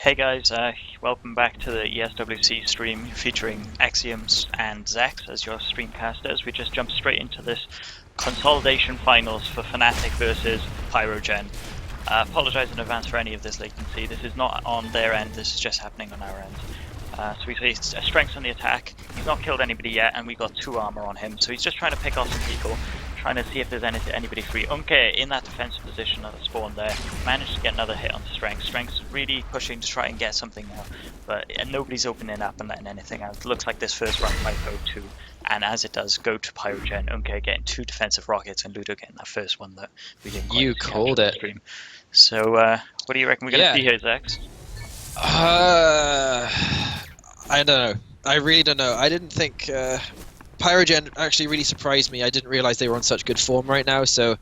Hey guys, welcome back to the ESWC stream featuring Xeiom and Zechs as your streamcasters. We just jumped straight into this consolidation finals for Fnatic versus Pyrogen. Apologise in advance for any of this latency. This is not on their end, this is just happening on our end. So we see strengths on the attack. He's not killed anybody yet, and we got 2 armor on him, so he's just trying to pick off some people. Trying to see if there's anybody free. Unke in that defensive position at the spawn there, managed to get another hit on Strength. Strength's really pushing to try and get something now, but nobody's opening up and letting anything out. It looks like this first round might go to, and as it does, go to Pyrogen. Unke getting 2 defensive rockets and Ludo getting that first one that we didn't quite You called it. Stream. So what do you reckon we're going to see here, Zechs? I don't know. I really don't know. I didn't think... Pyrogen actually really surprised me. I didn't realize they were on such good form right now, so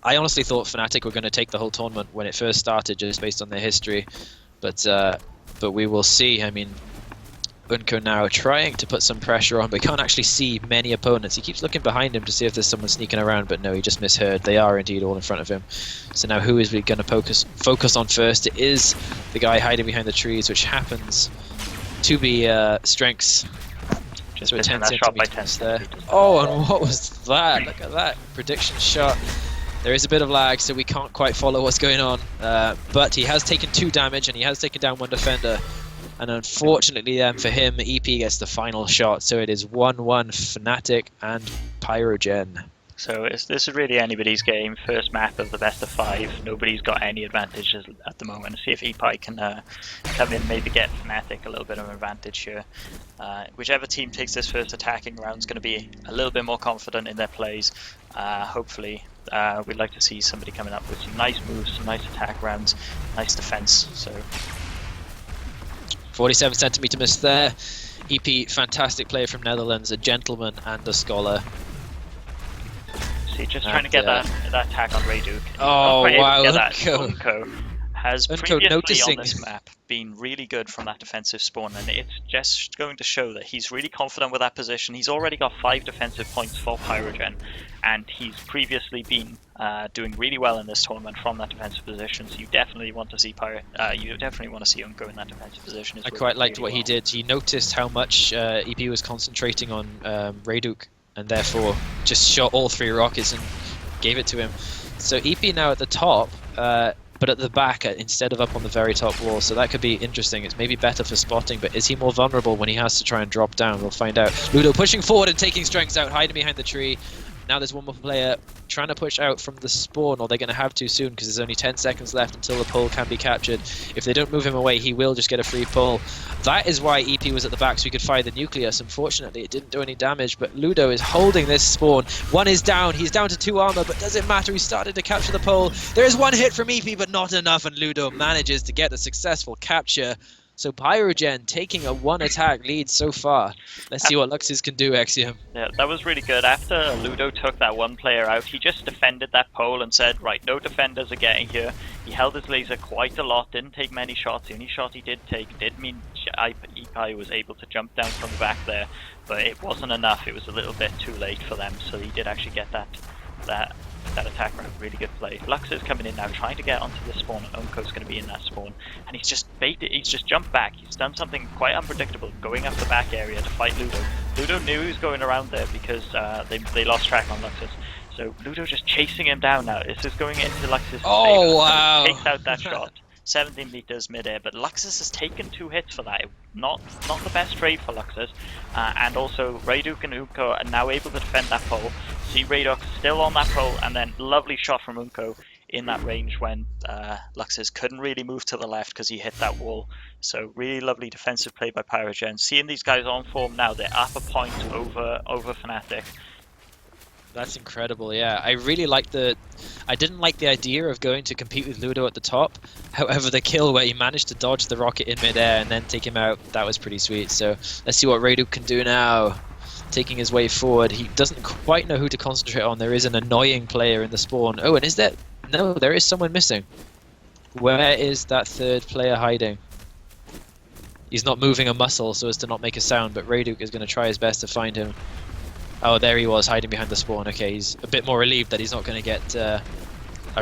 I honestly thought Fnatic were going to take the whole tournament when it first started, just based on their history. But we will see. I mean, Unko now trying to put some pressure on, but can't actually see many opponents. He keeps looking behind him to see if there's someone sneaking around, but no, he just misheard. They are indeed all in front of him. So now who is we going to focus on first? It is the guy hiding behind the trees, which happens to be Strengths. Just so 10 that shot by 10 there. Oh, and what was that? Look at that prediction shot. There is a bit of lag, so we can't quite follow what's going on. But he has taken 2 damage, and he has taken down 1 defender. And unfortunately for him, EP gets the final shot. So it is 1-1 Fnatic and Pyrogen. So this is really anybody's game. First map of the best of 5. Nobody's got any advantages at the moment. See if EPI can come in, maybe get Fnatic a little bit of an advantage here. Whichever team takes this first attacking round is going to be a little bit more confident in their plays. Hopefully, we'd like to see somebody coming up with some nice moves, some nice attack rounds, nice defense. So 47 centimeter miss there. EP, fantastic player from Netherlands, a gentleman and a scholar. Just trying to get that attack on Rayduke. Oh wow, Unko has previously noticing on this map been really good from that defensive spawn, and it's just going to show that he's really confident with that position. He's already got 5 defensive points for Pyrogen, and he's previously been doing really well in this tournament from that defensive position. So you definitely want to see Unko in that defensive position. I quite liked what he did. He noticed how much EP was concentrating on Rayduke, and therefore just shot all 3 rockets and gave it to him. So EP now at the top, but at the back instead of up on the very top wall, so that could be interesting. It's maybe better for spotting, but is he more vulnerable when he has to try and drop down? We'll find out. Ludo pushing forward and taking Strengths out, hiding behind the tree. Now there's one more player trying to push out from the spawn, or they're going to have to soon because there's only 10 seconds left until the pull can be captured. If they don't move him away, he will just get a free pull. That is why EP was at the back, so he could fire the Nucleus. Unfortunately, it didn't do any damage, but Ludo is holding this spawn. 1 is down. He's down to 2 armor, but does it matter? He started to capture the pole. There is 1 hit from EP, but not enough, and Ludo manages to get the successful capture. So Pyrogen taking a 1 attack lead so far. Let's see what Luxes can do, Xeiom. Yeah, that was really good. After Ludo took that 1 player out, he just defended that pole and said, right, no defenders are getting here. He held his laser quite a lot, didn't take many shots. The only shot he did take did mean EPI was able to jump down from the back there, but it wasn't enough. It was a little bit too late for them, so he did actually get that attack round. Really good play. Lux is coming in now, trying to get onto the spawn, and Unko's going to be in that spawn, and he's just baited. He's just jumped back. He's done something quite unpredictable, going up the back area to fight Ludo. Ludo knew he was going around there because they lost track on Luxus. So Ludo just chasing him down now. This is going into Luxus. Oh wow! Takes out that shot. 17 meters midair, but Luxus has taken 2 hits for that. Not the best trade for Luxus, and also Rayduke and Unko are now able to defend that pole. See Rayduke still on that pole, and then lovely shot from Unko in that range when Luxus couldn't really move to the left because he hit that wall. So really lovely defensive play by Pyrogen. Seeing these guys on form now, they're up a point over Fnatic. That's incredible, yeah. I really like I didn't like the idea of going to compete with Ludo at the top. However, the kill where he managed to dodge the rocket in midair and then take him out, that was pretty sweet. So let's see what Rayduke can do now. Taking his way forward. He doesn't quite know who to concentrate on. There is an annoying player in the spawn. Oh, and is there... No, there is someone missing. Where is that 3rd player hiding? He's not moving a muscle so as to not make a sound, but Rayduke is going to try his best to find him. Oh, there he was, hiding behind the spawn. Okay, he's a bit more relieved that he's not going to get a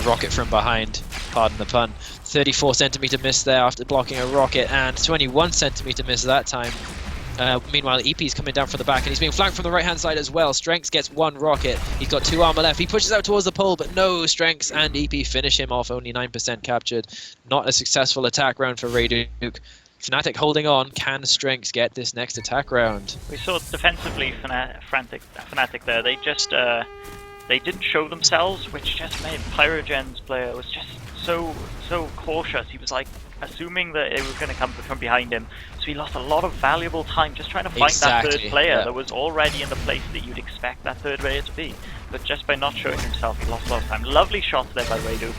rocket from behind. pardon the pun. 34 centimeter miss there after blocking a rocket, and 21 centimeter miss that time. Meanwhile, EP's coming down from the back, and he's being flanked from the right-hand side as well. Strengths gets one rocket. He's got 2 armor left. He pushes out towards the pole, but no, Strengths and EP finish him off, only 9% captured. Not a successful attack round for Rayduke. Fnatic holding on. Can Strengths get this next attack round? We saw defensively Fnatic there. They just they didn't show themselves, which just made Pyrogen's player was just so cautious. He was like assuming that they were going to come from behind him, so he lost a lot of valuable time just trying to find that third player that was already in the place that you'd expect that third player to be. But just by not showing himself, he lost a lot of time. Lovely shots there by Rayduke.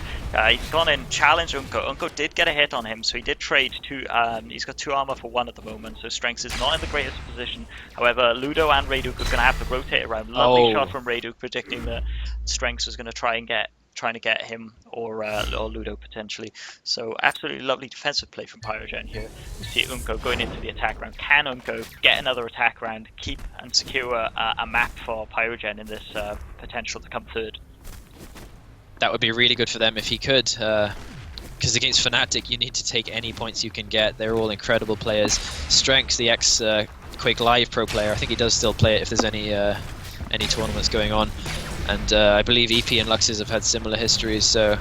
He's gone in, challenged Unko. Unko did get a hit on him, so he did trade 2. He's got 2 armor for 1 at the moment, so Strengths is not in the greatest position. However, Ludo and Rayduke are going to have to rotate around. Lovely shot from Rayduke, predicting that Strengths was going to trying to get him or Ludo potentially. So absolutely lovely defensive play from Pyrogen here. We see Unko going into the attack round. Can Unko get another attack round, keep and secure a map for Pyrogen in this potential to come third? That would be really good for them if he could, because against Fnatic you need to take any points you can get. They're all incredible players. Strengths, the ex-Quake Live pro player, I think he does still play it if there's any tournaments going on. And I believe EP and Luxes have had similar histories, so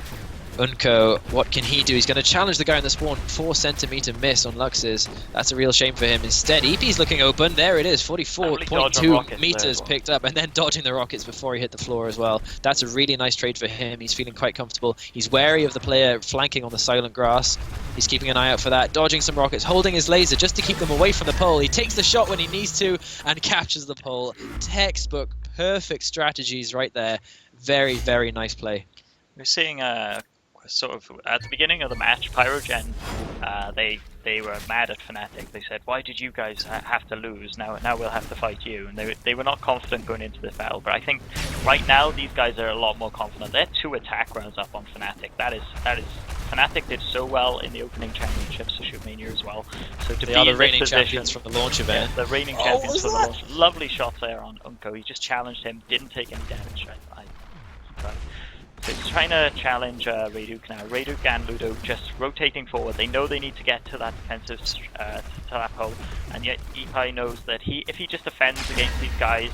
Unko, what can he do? He's going to challenge the guy in the spawn. 4 centimeter miss on Luxes. That's a real shame for him. Instead, EP's looking open. There it is, 44.2 meters picked up, and then dodging the rockets before he hit the floor as well. That's a really nice trade for him. He's feeling quite comfortable. He's wary of the player flanking on the silent grass. He's keeping an eye out for that, dodging some rockets, holding his laser just to keep them away from the pole. He takes the shot when he needs to and captures the pole. Textbook, perfect strategies right there. Very, very nice play. We're seeing sort of at the beginning of the match, Pyrogen, they were mad at Fnatic. They said, "Why did you guys have to lose? Now we'll have to fight you." And they were not confident going into this battle. But I think right now these guys are a lot more confident. They're 2 attack rounds up on Fnatic. That is Fnatic did so well in the opening championships for Shootmania as well. So to they be are the in reigning this champions from the launch event. Yeah, the reigning champions from the launch. Lovely shots there on Unko. He just challenged him, didn't take any damage. So he's trying to challenge Rayduke now. Rayduke and Ludo just rotating forward. They know they need to get to that defensive to that pole, and yet Epi knows that if he just defends against these guys,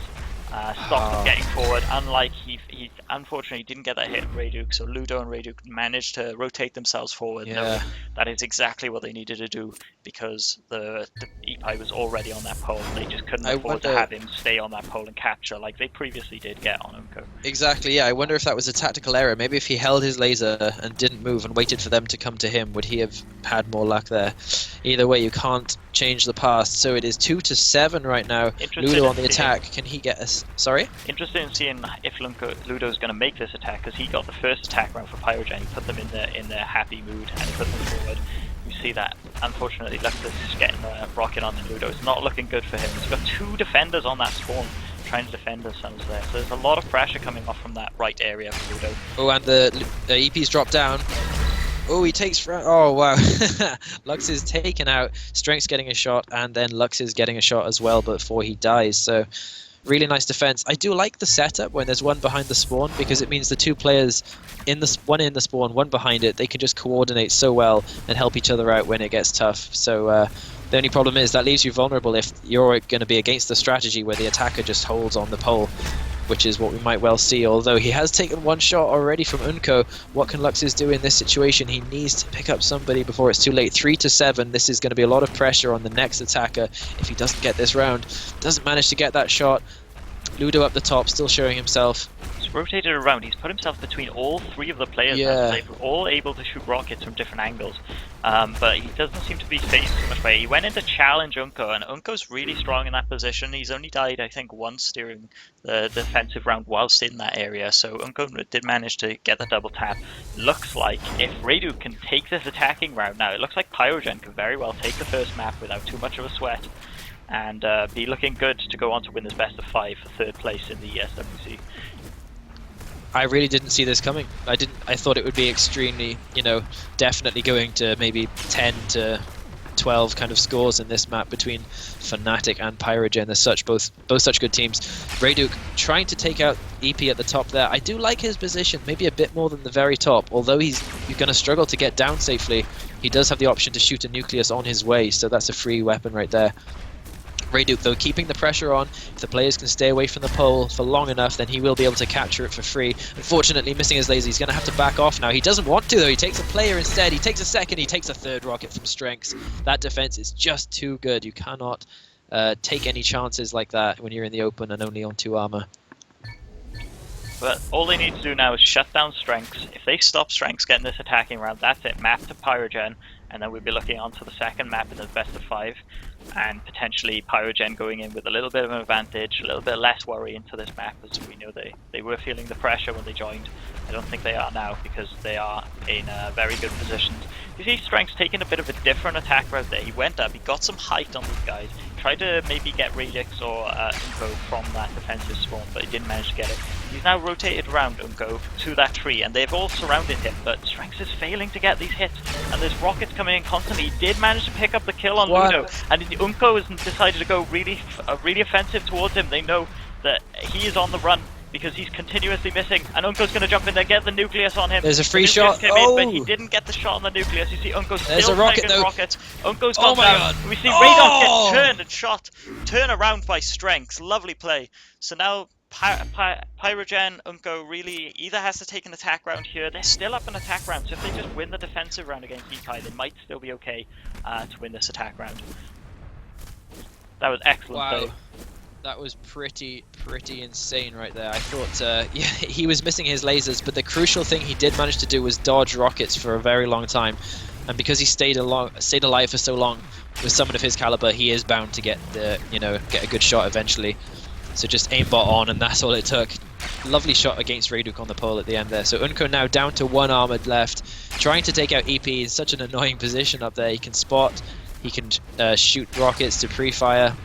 stops them getting forward. Unlike he unfortunately didn't get that hit on Rayduke, so Ludo and Rayduke managed to rotate themselves forward. Yeah. That is exactly what they needed to do because the Epi was already on that pole. They just couldn't afford to have him stay on that pole and capture like they previously did get on Unko. Exactly, yeah. I wonder if that was a tactical error. Maybe if he held his laser and didn't move and waited for them to come to him, would he have had more luck there? Either way, you can't change the past. So it is 2-7 right now. Ludo on the attack. Can he get us? Sorry? Interested in seeing if Ludo's going to make this attack, because he got the first attack round for Pyrogen. He put them in their happy mood and he put them forward. You see that. Unfortunately, Luxus is getting a rocket on Ludo. It's not looking good for him. He's got 2 defenders on that spawn trying to defend themselves there. So there's a lot of pressure coming off from that right area for Ludo. Oh, and the EP's dropped down. Oh, he takes front. Oh, wow. Lux is taken out. Strength's getting a shot, and then Lux is getting a shot as well before he dies. So really nice defense. I do like the setup when there's one behind the spawn, because it means the 2 players, one in the spawn, one behind it, they can just coordinate so well and help each other out when it gets tough. So the only problem is that leaves you vulnerable if you're going to be against the strategy where the attacker just holds on the pole, which is what we might well see. Although he has taken 1 shot already from Unko, what can Luxus do in this situation? He needs to pick up somebody before it's too late. 3-7, this is going to be a lot of pressure on the next attacker if he doesn't get this round. Doesn't manage to get that shot. Ludo up the top, still showing himself. He's rotated around. He's put himself between all 3 of the players. Yeah. They're all able to shoot rockets from different angles. But he doesn't seem to be faced too much by it. He went in to challenge Unko, and Unko's really strong in that position. He's only died, I think, once during the defensive round whilst in that area. So Unko did manage to get the double tap. Looks like if Rayduke can take this attacking round now, it looks like Pyrogen could very well take the first map without too much of a sweat. And be looking good to go on to win this best of 5 for 3rd place in the ESWC. I really didn't see this coming. I thought it would be extremely, definitely going to maybe 10-2 12 kind of scores in this map between Fnatic and Pyrogen. They're both such good teams. Reyduk trying to take out EP at the top there. I do like his position, maybe a bit more than the very top. Although he's going to struggle to get down safely, he does have the option to shoot a nucleus on his way, so that's a free weapon right there. Reyduk, though, keeping the pressure on. If the players can stay away from the pole for long enough, then he will be able to capture it for free. Unfortunately, missing his laser, he's going to have to back off now. He doesn't want to, though. He takes a player instead. He takes a second. He takes a third rocket from Strengths. That defense is just too good. You cannot take any chances like that when you're in the open and only on 2 armor. But all they need to do now is shut down Strengths. If they stop Strengths getting this attacking round, that's it. Map to Pyrogen, and then we'll be looking on to the second map in the best of 5. And potentially Pyrogen going in with a little bit of an advantage, a little bit less worry into this map, as we know they were feeling the pressure when they joined. I don't think they are now, because they are in very good positions. You see Strengths taking a bit of a different attack route there. He went up, he got some height on these guys, tried to maybe get Radix or Unko from that defensive spawn, but he didn't manage to get it. He's now rotated around Unko to that tree, and they've all surrounded him, but Strengths is failing to get these hits, and there's rockets coming in constantly. He did manage to pick up the kill on Ludo, and Unko has decided to go really offensive towards him. They know that he is on the run because he's continuously missing, and Unko's going to jump in there, get the nucleus on him. There's a free shot. In, but he didn't get the shot on the nucleus. You see Unko's still taking rockets. Unko's gone down. We see Radar get turned and shot. Turn around by Strengths. Lovely play. So now Pyrogen, Unko really either has to take an attack round here. They're still up an attack round, so if they just win the defensive round against Ekai, they might still be okay to win this attack round. That was excellent though. That was pretty insane right there. I thought yeah, he was missing his lasers, but the crucial thing he did manage to do was dodge rockets for a very long time. And because he stayed alive for so long with someone of his caliber, he is bound to get get a good shot eventually. So just aimbot on, and that's all it took. Lovely shot against Reyduk on the pole at the end there. So Unko now down to 1 armored left, trying to take out EP in such an annoying position up there. He can spot, he can shoot rockets to pre-fire.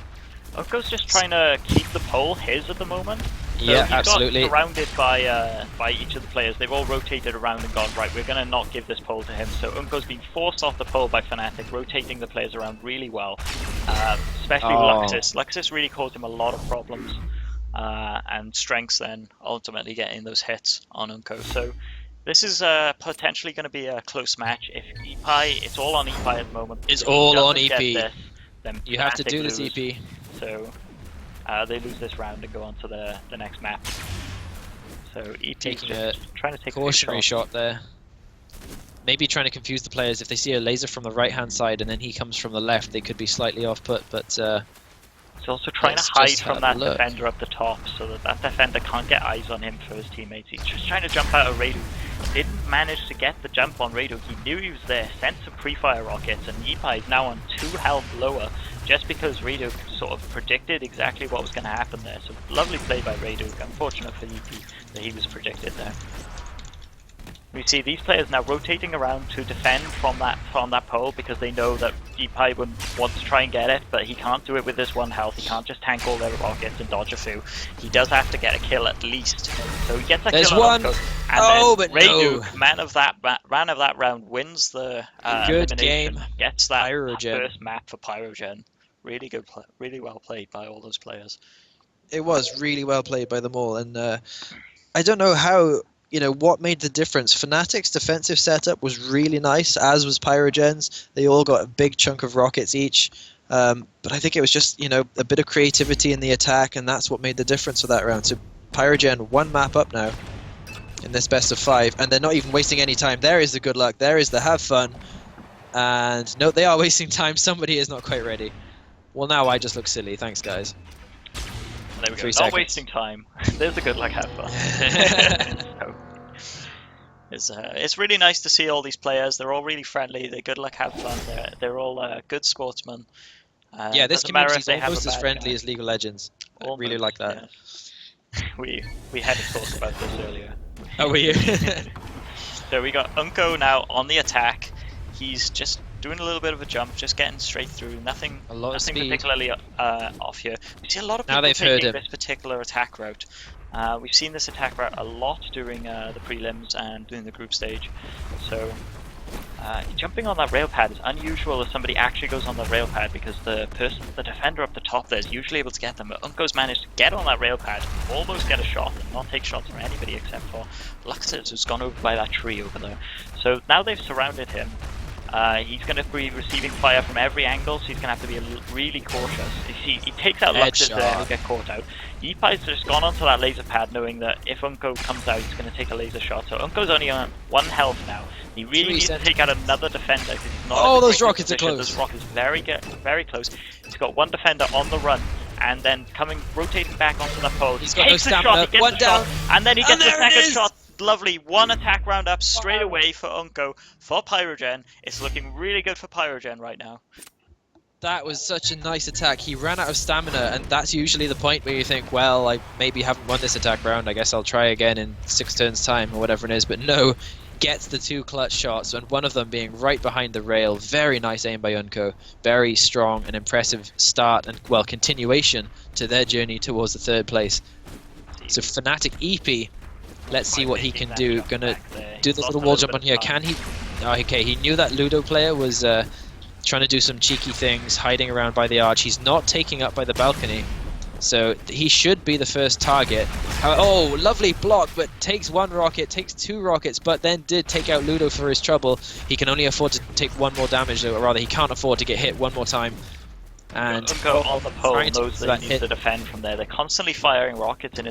Unko's just trying to keep the pole his at the moment. So yeah, he's absolutely. Got surrounded by each of the players. They've all rotated around and gone, right, we're going to not give this pole to him. So Unko's been forced off the pole by Fnatic, rotating the players around really well. Especially Luxus. Luxus really caused him a lot of problems. And Strengths then ultimately getting those hits on Unko. So this is potentially going to be a close match. If Epai, it's all on Epai at the moment. It's all on EP. Then you have to do this, EP. So they lose this round and go on to the next map. So EP taking just trying to take cautionary a shot there. Maybe trying to confuse the players. If they see a laser from the right-hand side and then he comes from the left, they could be slightly off put. But he's also trying to hide from that defender up the top, so that defender can't get eyes on him for his teammates. He's just trying to jump out of Reyduk. Didn't manage to get the jump on Reyduk. He knew he was there, sent some pre-fire rockets, and Epai is now on 2 health lower, just because Reyduk sort of predicted exactly what was going to happen there. So lovely play by Reyduk. Unfortunate for EP that he was predicted there. We see these players now rotating around to defend from that pole, because they know that Epai would want to try and get it, but he can't do it with this 1 health. He can't just tank all their rockets and dodge a few. He does have to get a kill at least. So he gets a kill on Unko, and then Reyduk, man of that round, wins the good elimination, game. Gets that Pyrogen. first map for Pyrogen. Really good, really well played by all those players. It was really well played by them all, and I don't know how. What made the difference? Fnatic's defensive setup was really nice, as was Pyrogen's. They all got a big chunk of rockets each. But I think it was just, a bit of creativity in the attack, and that's what made the difference for that round. So Pyrogen 1 map up now in this best of 5, and they're not even wasting any time. There is the good luck. There is the have fun. And no, they are wasting time. Somebody is not quite ready. Well, now I just look silly. Thanks, guys. There we go. 3 Not seconds. wasting time. There's a good luck, have fun. So, it's really nice to see all these players. They're all really friendly. They're good luck, have fun. They're all good sportsmen. Yeah, this community is they have almost a as bad friendly guy. as League of Legends. I really like that. Yeah. We had a talk about this earlier. Oh, were you? So we got Unko now on the attack. He's just doing a little bit of a jump, just getting straight through. Nothing particularly off here. We see a lot of people taking this particular attack route. We've seen this attack route a lot during the prelims and during the group stage. So Jumping on that rail pad is unusual if somebody actually goes on the rail pad, because the defender up the top there is usually able to get them, but Unko's managed to get on that rail pad, almost get a shot, and not take shots from anybody except for Luxes, who's gone over by that tree over there. So now they've surrounded him. He's going to be receiving fire from every angle, so he's going to have to be really cautious. He takes out Luxes there and he'll get caught out. Epai's just gone onto that laser pad knowing that if Unko comes out, he's going to take a laser shot. So Unko's only on 1 health now. He really needs to take out another defender, because he's not. Oh, those rockets are close. Those rockets very close. He's got 1 defender on the run, and then rotating back onto the pole. He's got no stamina. One down, and then he gets the second is. shot. Lovely, 1 attack round up straight away for Unko, for Pyrogen. It's looking really good for Pyrogen right now. That was such a nice attack. He ran out of stamina, and that's usually the point where you think, well, I maybe haven't won this attack round, I guess I'll try again in 6 turns time or whatever it is, but no, gets the 2 clutch shots, and one of them being right behind the rail. Very nice aim by Unko. Very strong and impressive start and, well, continuation to their journey towards the 3rd place. So Fnatic EP, let's see what he can do. Gonna do the little wall jump on here. Can he? Oh, okay, he knew that Ludo player was trying to do some cheeky things, hiding around by the arch. He's not taking up by the balcony, so he should be the first target. Oh, lovely block, but takes 1 rocket, takes 2 rockets, but then did take out Ludo for his trouble. He can only afford to take 1 more damage, or rather, he can't afford to get hit 1 more time. And Unko on the pole knows that he needs to defend from there. They're constantly firing rockets in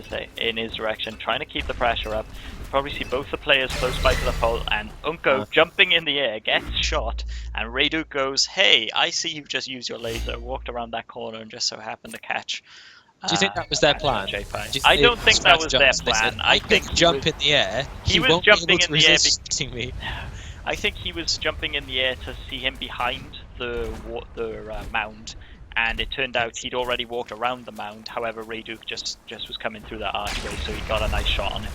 his direction, trying to keep the pressure up. You probably see both the players close by to the pole, and Unko jumping in the air gets shot, and Reyduk goes, "Hey, I see you just used your laser, walked around that corner, and just so happened to catch." Do you think that was their plan? I don't think that was their plan. I think jump in the air. He was jumping in the air. Me. I think he was jumping in the air to see him behind the mound, and it turned out he'd already walked around the mound. However, Reyduk just was coming through that archway, so he got a nice shot on him.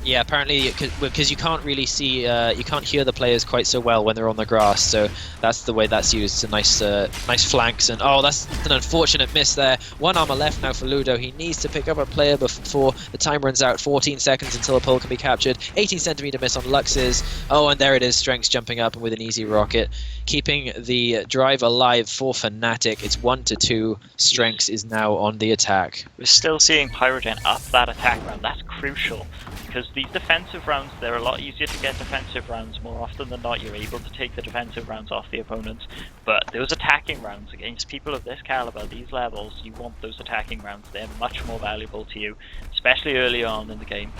Yeah, apparently, because you can't really see, you can't hear the players quite so well when they're on the grass, so that's the way that's used. It's a nice flanks, and oh, that's an unfortunate miss there. 1 armor left now for Ludo. He needs to pick up a player before the time runs out. 14 seconds until a pole can be captured. 18 centimeter miss on Luxes. Oh, and there it is, Strengths jumping up with an easy rocket, keeping the drive alive for Fnatic. It's 1-2. Strengths is now on the attack. We're still seeing Pyrogen up that attack round. That's crucial, because these defensive rounds, they're a lot easier to get defensive rounds. More often than not, you're able to take the defensive rounds off the opponents. But those attacking rounds against people of this caliber, these levels, you want those attacking rounds. They're much more valuable to you, especially early on in the game.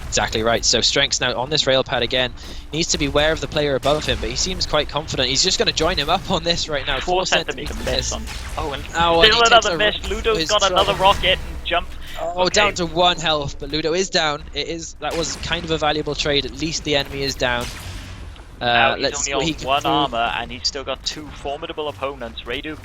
Exactly right. So Strengths now on this rail pad again. Needs to be aware of the player above him, but he seems quite confident. He's just going to join him up on this right now. 4 centimeter miss on. Oh, and still another miss. Ludo's got another rocket and jumped. Oh, okay. Down to 1 health, but Ludo is down. That was kind of a valuable trade. At least the enemy is down. Now he's only on 1 armor, and he's still got 2 formidable opponents. Reyduk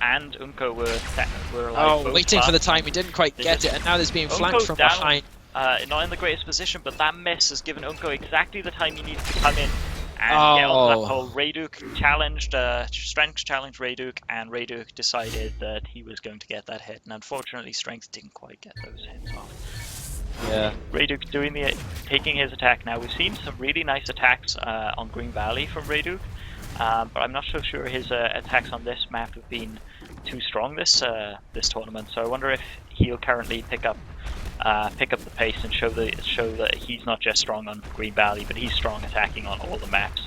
and Unko were like waiting for the time. He didn't quite get it, and now there's being flanked from behind. Not in the greatest position, but that miss has given Unko exactly the time he needs to come in and get on that pole. Reyduk challenged, Strength challenged Reyduk, and Reyduk decided that he was going to get that hit, and unfortunately Strength didn't quite get those hits off. Yeah. Reyduk taking his attack now. We've seen some really nice attacks on Green Valley from Reyduk, but I'm not so sure his attacks on this map have been too strong this tournament. So I wonder if he'll currently pick up the pace and show that he's not just strong on Green Valley, but he's strong attacking on all the maps.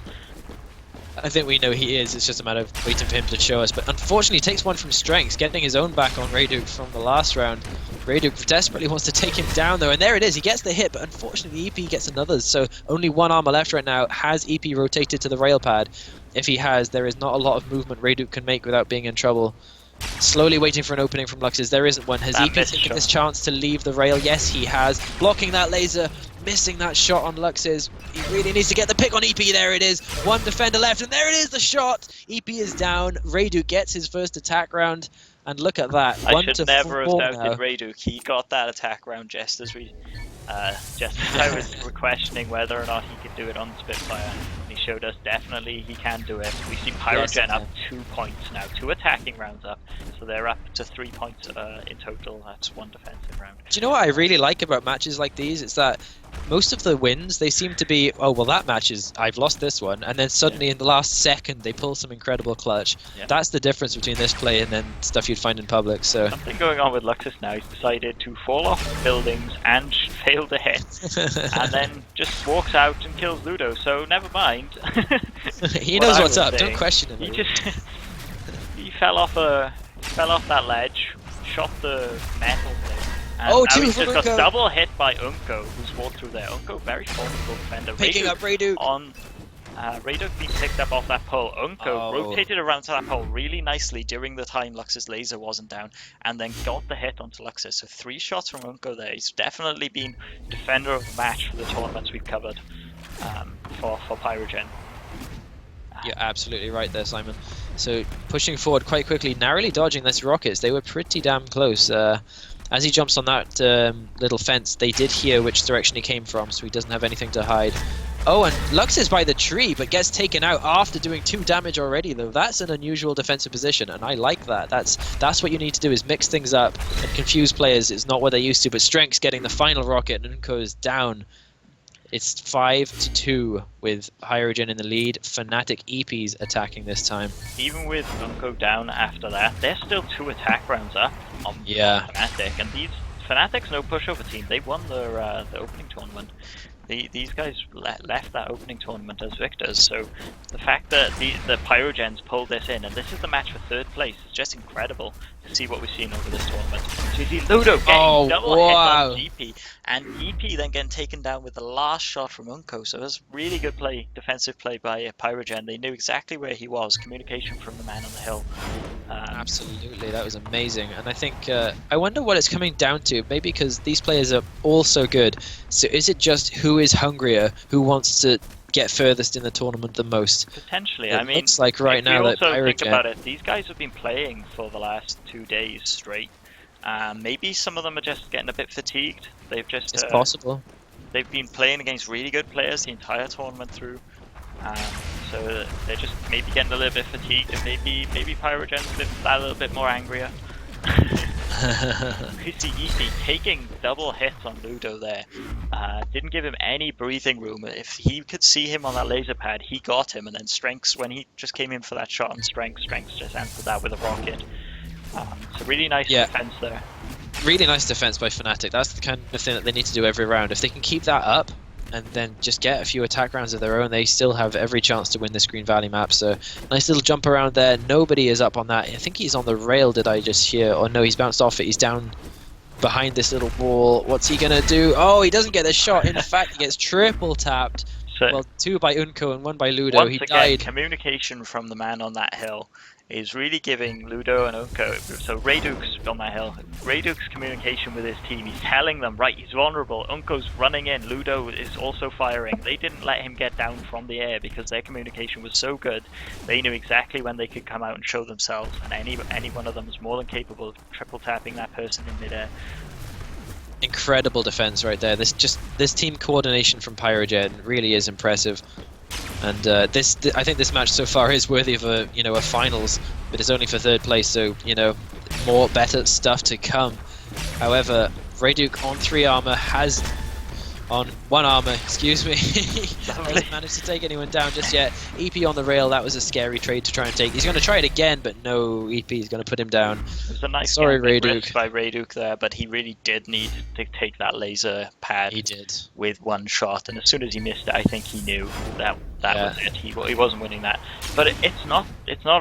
I think we know he is. It's just a matter of waiting for him to show us. But unfortunately, he takes 1 from Strengths, getting his own back on Reyduk from the last round. Reyduk desperately wants to take him down, though, and there it is. He gets the hit, but unfortunately, EP gets another. So only 1 armor left right now. Has EP rotated to the rail pad? If he has, there is not a lot of movement Reyduk can make without being in trouble. Slowly waiting for an opening from Luxes. There isn't one. Has EP taken this chance to leave the rail? Yes, he has. Blocking that laser, missing that shot on Luxes. He really needs to get the pick on EP. There it is. 1 defender left, and there it is, the shot. EP is down. Reyduk gets his first attack round, and look at that. I should never have doubted Reyduk. He got that attack round just as I was questioning whether or not he could do it on Spitfire. He showed us definitely he can do it. We see Pyrogen up 2 points now, 2 attacking rounds up. so they're up to 3 points in total. That's 1 defensive round. Do you know what I really like about matches like these? It's that most of the wins, they seem to be, oh, well, that match is, I've lost this one, and then suddenly in the last second they pull some incredible clutch. Yeah. That's the difference between this play and then stuff you'd find in public. So Something going on with Luxus now. He's decided to fall off buildings and fail to hit, and then just walks out and kills Ludo. So never mind. he What knows I what's was up. saying. Don't question him. He just he fell off that ledge, shot the metal thing. And Oh, now two he's from just got Unko. double hit by Unko, who's walked through there. Unko, very formidable defender. Picking up Redu. On Radok being picked up off that pole. Unko rotated around to that pole really nicely during the time Lux's laser wasn't down, and then got the hit onto Luxus. So 3 shots from Unko there. He's definitely been defender of the match for the tournaments we've covered for Pyrogen. You're absolutely right there, Simon. So pushing forward quite quickly, narrowly dodging those rockets. They were pretty damn close. As he jumps on that little fence, they did hear which direction he came from, so he doesn't have anything to hide. Oh, and Lux is by the tree, but gets taken out after doing 2 damage already, though. That's an unusual defensive position, and I like that. That's what you need to do, is mix things up and confuse players. It's not what they're used to, but Strength's getting the final rocket, and Unko is down. It's 5-2 with Pyrogen in the lead. Fnatic EPs attacking this time. Even with Unko down after that, there's still 2 attack rounds up on Fnatic, and these Fnatic's no pushover team. They won the opening tournament. These guys left that opening tournament as victors, so the fact that the Pyrogens pulled this in, and this is the match for 3rd place, is just incredible to see what we've seen over this tournament. So you see Ludo getting double hit on GP, and EP then getting taken down with the last shot from Unko, so it was really good play, defensive play by Pyrogen. They knew exactly where he was, communication from the man on the hill. Absolutely, that was amazing, and I think I wonder what it's coming down to. Maybe because these players are all so good. So is it just who is hungrier, who wants to get furthest in the tournament the most? Potentially. It I mean, looks like right now that also think Pyrogen... about it, these guys have been playing for the last 2 days straight. Maybe some of them are just getting a bit fatigued. They've just It's possible. They've been playing against really good players the entire tournament through. So they're just maybe getting a little bit fatigued, and maybe Pyrogen's a little bit more angrier. You see EP taking double hits on Ludo there. Didn't give him any breathing room. If he could see him on that laser pad, he got him, and then Strengths, when he just came in for that shot on Strengths just answered that with a rocket. So really nice defense there. Really nice defense by Fnatic. That's the kind of thing that they need to do every round. If they can keep that up and then just get a few attack rounds of their own, they still have every chance to win this Green Valley map. So nice little jump around there. Nobody is up on that. I think he's on the rail, did I just hear? Or no, he's bounced off it. He's down behind this little wall. What's he gonna do? Oh, he doesn't get the shot. In fact, he gets triple tapped. So, well, 2 by Unko and 1 by Ludo. Once He again, died. communication from the man on that hill is really giving Ludo and Unko, so Raduk's on that hill, Raduk's communication with his team, he's telling them, right, he's vulnerable, Unko's running in, Ludo is also firing. They didn't let him get down from the air because their communication was so good. They knew exactly when they could come out and show themselves, and any one of them is more than capable of triple tapping that person in midair. Incredible defense right there. This team coordination from Pyrogen really is impressive. And I think this match so far is worthy of a finals, but it's only for 3rd place, so more better stuff to come. However, Raduk on 3 armor has on 1 armor, excuse me. Hasn't managed to take anyone down just yet. EP on the rail, that was a scary trade to try and take. He's going to try it again, but no, EP is going to put him down. It was a nice Sorry, risk by Raduk there, but he really did need to take that laser pad. He did. With 1 shot, and as soon as he missed it, I think he knew that was it. He wasn't winning that. But it's not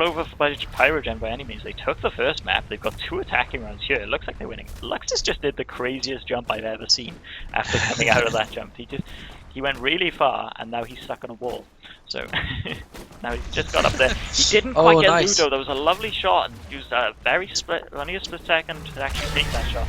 over by Pyrogen by any means. They took the first map. They've got 2 attacking rounds here. It looks like they're winning. Luxus just did the craziest jump I've ever seen after coming out of that jump. He went really far, and now he's stuck on a wall. So now he's just got up there. He didn't quite get Ludo. There was a lovely shot, and he was only a split second to actually take that shot.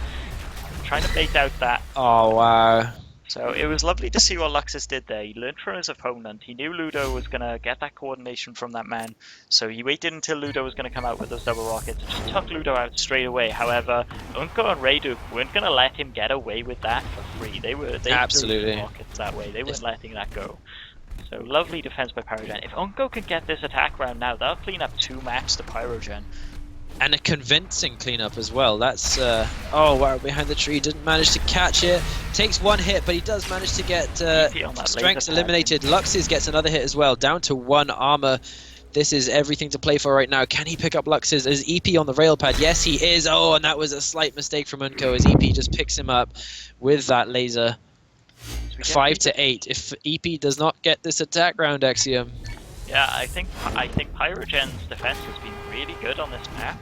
Trying to bait out that. Oh wow. So it was lovely to see what Luxus did there. He learned from his opponent. He knew Ludo was going to get that coordination from that man. So he waited until Ludo was going to come out with those double rockets and just took Ludo out straight away. However, Unko and Raduk weren't going to let him get away with that for free. They absolutely threw rockets that way. They weren't letting that go. So lovely defense by Pyrogen. If Unko can get this attack round now, that'll clean up 2 maps to Pyrogen. And a convincing cleanup as well. That's oh wow, behind the tree, didn't manage to catch it. Takes one hit, but he does manage to get Strengths eliminated. Lux's gets another hit as well, down to 1 armor. This is everything to play for right now. Can he pick up Lux's? Is EP on the rail pad? Yes, he is. Oh, and that was a slight mistake from Unco as EP just picks him up with that laser. 5 to 8. If EP does not get this attack round, Xeiom. Yeah, I think Pyrogen's defense has been really good on this map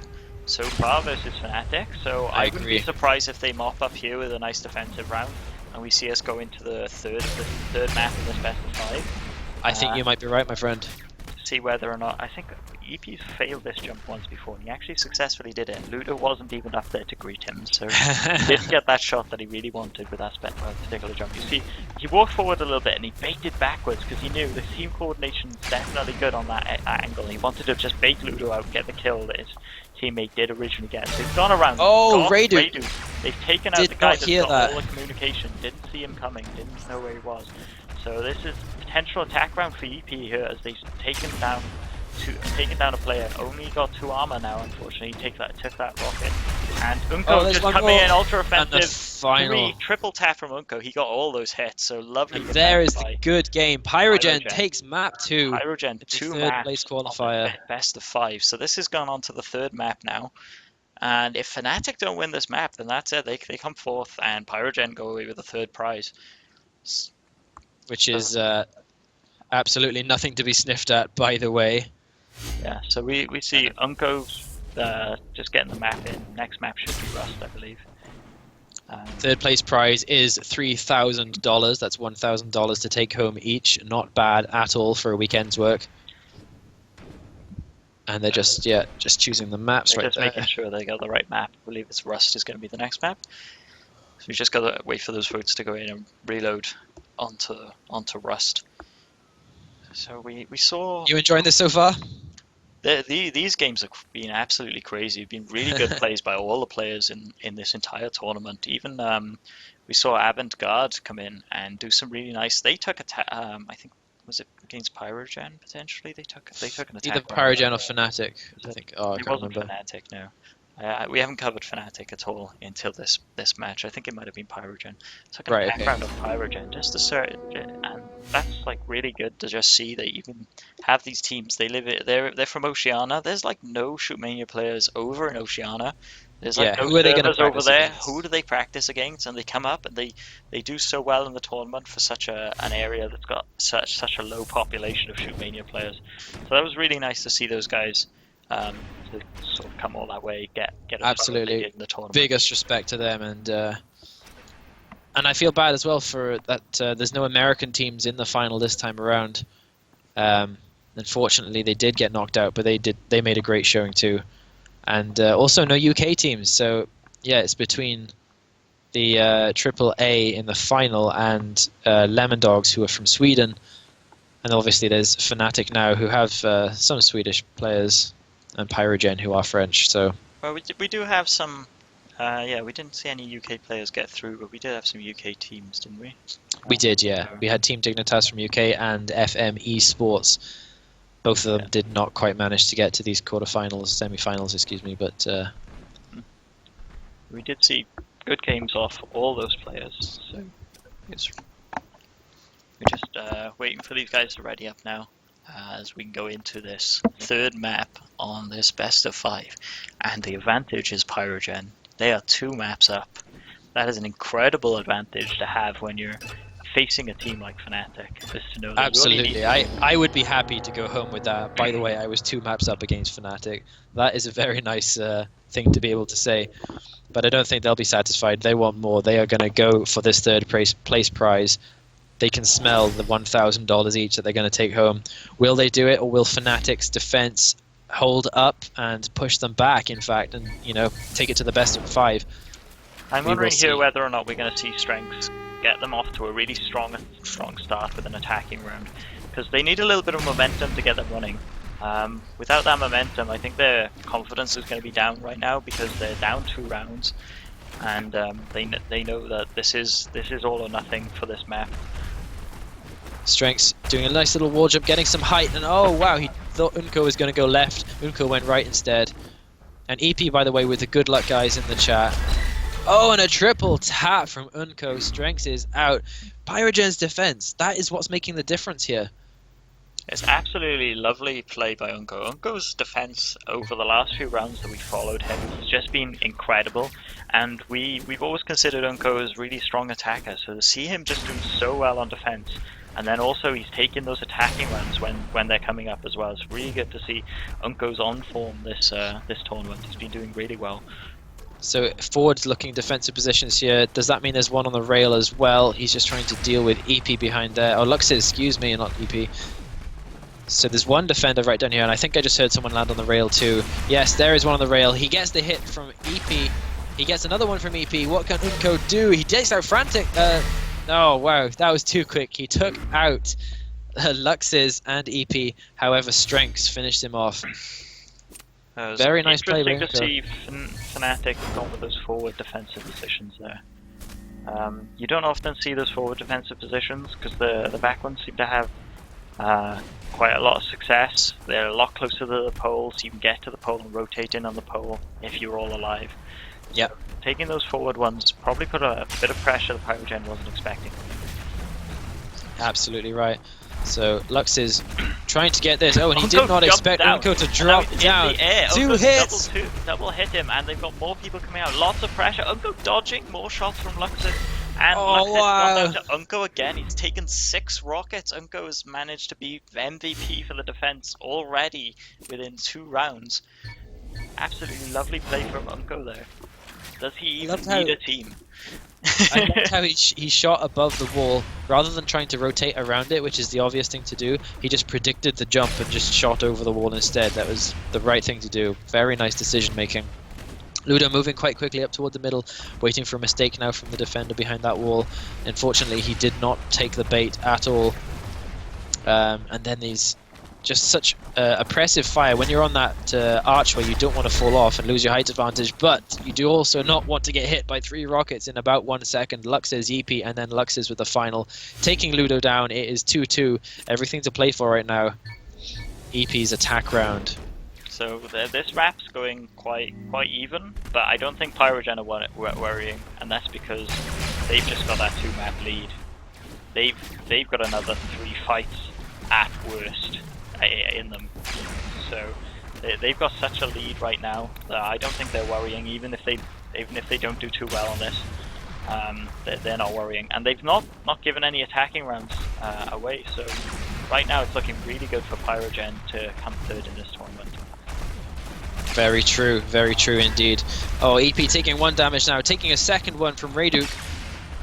so far versus Fnatic. So I wouldn't be surprised if they mop up here with a nice defensive round, and we see us go into the third map of this best of 5. I think you might be right, my friend. See whether or not, I think EP's failed this jump once before, and he actually successfully did it. Ludo wasn't even up there to greet him, so he didn't get that shot that he really wanted with that particular jump. You see, he walked forward a little bit and he baited backwards because he knew the team coordination is definitely good on that angle. He wanted to just bait Ludo out, get the kill that his teammate did originally get. So he's gone around. Oh, Radu! They've taken out the guy that's got all the communication, didn't see him coming, didn't know where he was. So this is potential attack round for EP here as they've taken down a player. Only got 2 armor now, unfortunately. Took that rocket. And Unco just coming in ultra offensive. Triple tap from Unco. He got all those hits, so lovely. And there is the good game. Pyrogen takes map 2. Pyrogen 2 third place qualifier. Best of 5. So this has gone on to the 3rd map now. And if Fnatic don't win this map, then that's it. They come 4th, and Pyrogen go away with the 3rd prize. Which is absolutely nothing to be sniffed at, by the way. Yeah, so we see Unco just getting the map in. Next map should be Rust, I believe. 3rd place prize is $3,000. That's $1,000 to take home each. Not bad at all for a weekend's work. And they're just choosing the maps right there. Just making sure they got the right map. I believe it's Rust is going to be the next map. So we just got to wait for those votes to go in and reload onto Rust. So we saw. You enjoying this so far? These games have been absolutely crazy. Been really good plays by all the players in this entire tournament. Even we saw Avant-Garde come in and do some really nice. They took I think was it against Pyrogen potentially. They took an attack. Either Pyrogen or Fnatic. I think. Oh, I can't remember. Fnatic, no. We haven't covered Fnatic at all until this match. I think it might have been Pyrogen. Took an background of Pyrogen just to search, and that's like really good to just see that you can have these teams. They're from Oceania. There's like no Shootmania players over in Oceania. There's like no servers over there. Who do they practice against? And they come up and they do so well in the tournament for such an area that's got such a low population of Shootmania players. So that was really nice to see those guys. To sort of come all that way, get absolutely in the tournament. Biggest respect to them, and I feel bad as well for that. There's no American teams in the final this time around. Unfortunately, they did get knocked out, but they made a great showing too, and also no UK teams. So yeah, it's between the Triple A in the final and Lemon Dogs, who are from Sweden, and obviously there's Fnatic now, who have some Swedish players. And Pyrogen, who are French, so... Well, we do have some... we didn't see any UK players get through, but we did have some UK teams, didn't we? We did, yeah. We had Team Dignitas from UK and FM Esports. Both of them did not quite manage to get to these semi-finals, excuse me, but... We did see good games off all those players, so... We're just waiting for these guys to ready up now. As we can go into this 3rd map on this best of 5, and the advantage is Pyrogen. They are 2 maps up. That is an incredible advantage to have when you're facing a team like Fnatic. Just to know that absolutely, I would be happy to go home with that. By the way, I was 2 maps up against Fnatic. That is a very nice thing to be able to say. But I don't think they'll be satisfied. They want more. They are going to go for this 3rd place prize. They can smell the $1,000 each that they're going to take home. Will they do it, or will Fnatic's defense hold up and push them back, in fact, and take it to the best of 5? I'm wondering here whether or not we're going to see Strengths get them off to a really strong start with an attacking round, because they need a little bit of momentum to get them running. Without that momentum, I think their confidence is going to be down right now, because they're down 2 rounds, and they know that this is all or nothing for this map. Strengths doing a nice little wall jump, getting some height, and oh wow, he thought Unco was going to go left. Unco went right instead. And EP, by the way, with the good luck guys in the chat. Oh, and a triple tap from Unco. Strength is out. Pyrogen's defense, that is what's making the difference here. It's absolutely lovely play by Unco. Unco's defense over the last few rounds that we followed him has just been incredible, and we've always considered Unco as really strong attacker, so to see him just doing so well on defense, and then also he's taking those attacking rounds when they're coming up as well. It's really good to see Unco's on form this tournament. He's been doing really well. So forward-looking defensive positions here. Does that mean there's one on the rail as well? He's just trying to deal with EP behind there. Oh, Luxes, excuse me, not EP. So there's one defender right down here, and I think I just heard someone land on the rail too. Yes, there is one on the rail. He gets the hit from EP. He gets another one from EP. What can Unco do? He takes out Frantic. Oh, wow, that was too quick. He took out Luxes and EP. However, Strengths finished him off. Very nice play by Unco. Interesting to see Fnatic gone with those forward defensive positions there. You don't often see those forward defensive positions because the back ones seem to have quite a lot of success. They're a lot closer to the pole, so you can get to the pole and rotate in on the pole if you're all alive. Yep. So taking those forward ones probably put a bit of pressure that Pyrogen wasn't expecting. Absolutely right. So Lux is trying to get this. Oh, and he did not expect Unco to drop down. In the air. Two hits! Double hit him, and they've got more people coming out. Lots of pressure. Unco dodging more shots from Luxes. And Luxes got down to Unco again. He's taken 6 rockets. Unco has managed to be MVP for the defense already within 2 rounds. Absolutely lovely play from Unco there. Does he even need a team? I loved how he shot above the wall rather than trying to rotate around it, which is the obvious thing to do. He just predicted the jump and just shot over the wall instead. That was the right thing to do. Very nice decision making. Ludo moving quite quickly up toward the middle, waiting for a mistake now from the defender behind that wall. Unfortunately, he did not take the bait at all. And then these just such oppressive fire when you're on that arch where you don't want to fall off and lose your height advantage, but you do also not want to get hit by 3 rockets in about 1 second. Luxes, EP, and then Luxes with the final, taking Ludo down. It is 2-2. Everything to play for right now. EP's attack round. So this map's going quite even, but I don't think Pyrogen are worrying, and that's because they've just got that 2-map lead. They've got another 3 fights at worst in them, so they've got such a lead right now that I don't think they're worrying, even if they don't do too well on this. They're not worrying, and they've not given any attacking rounds away, so right now it's looking really good for Pyrogen to come 3rd in this tournament. Very true indeed. Oh, EP taking 1 damage now, taking a second one from Rayduk,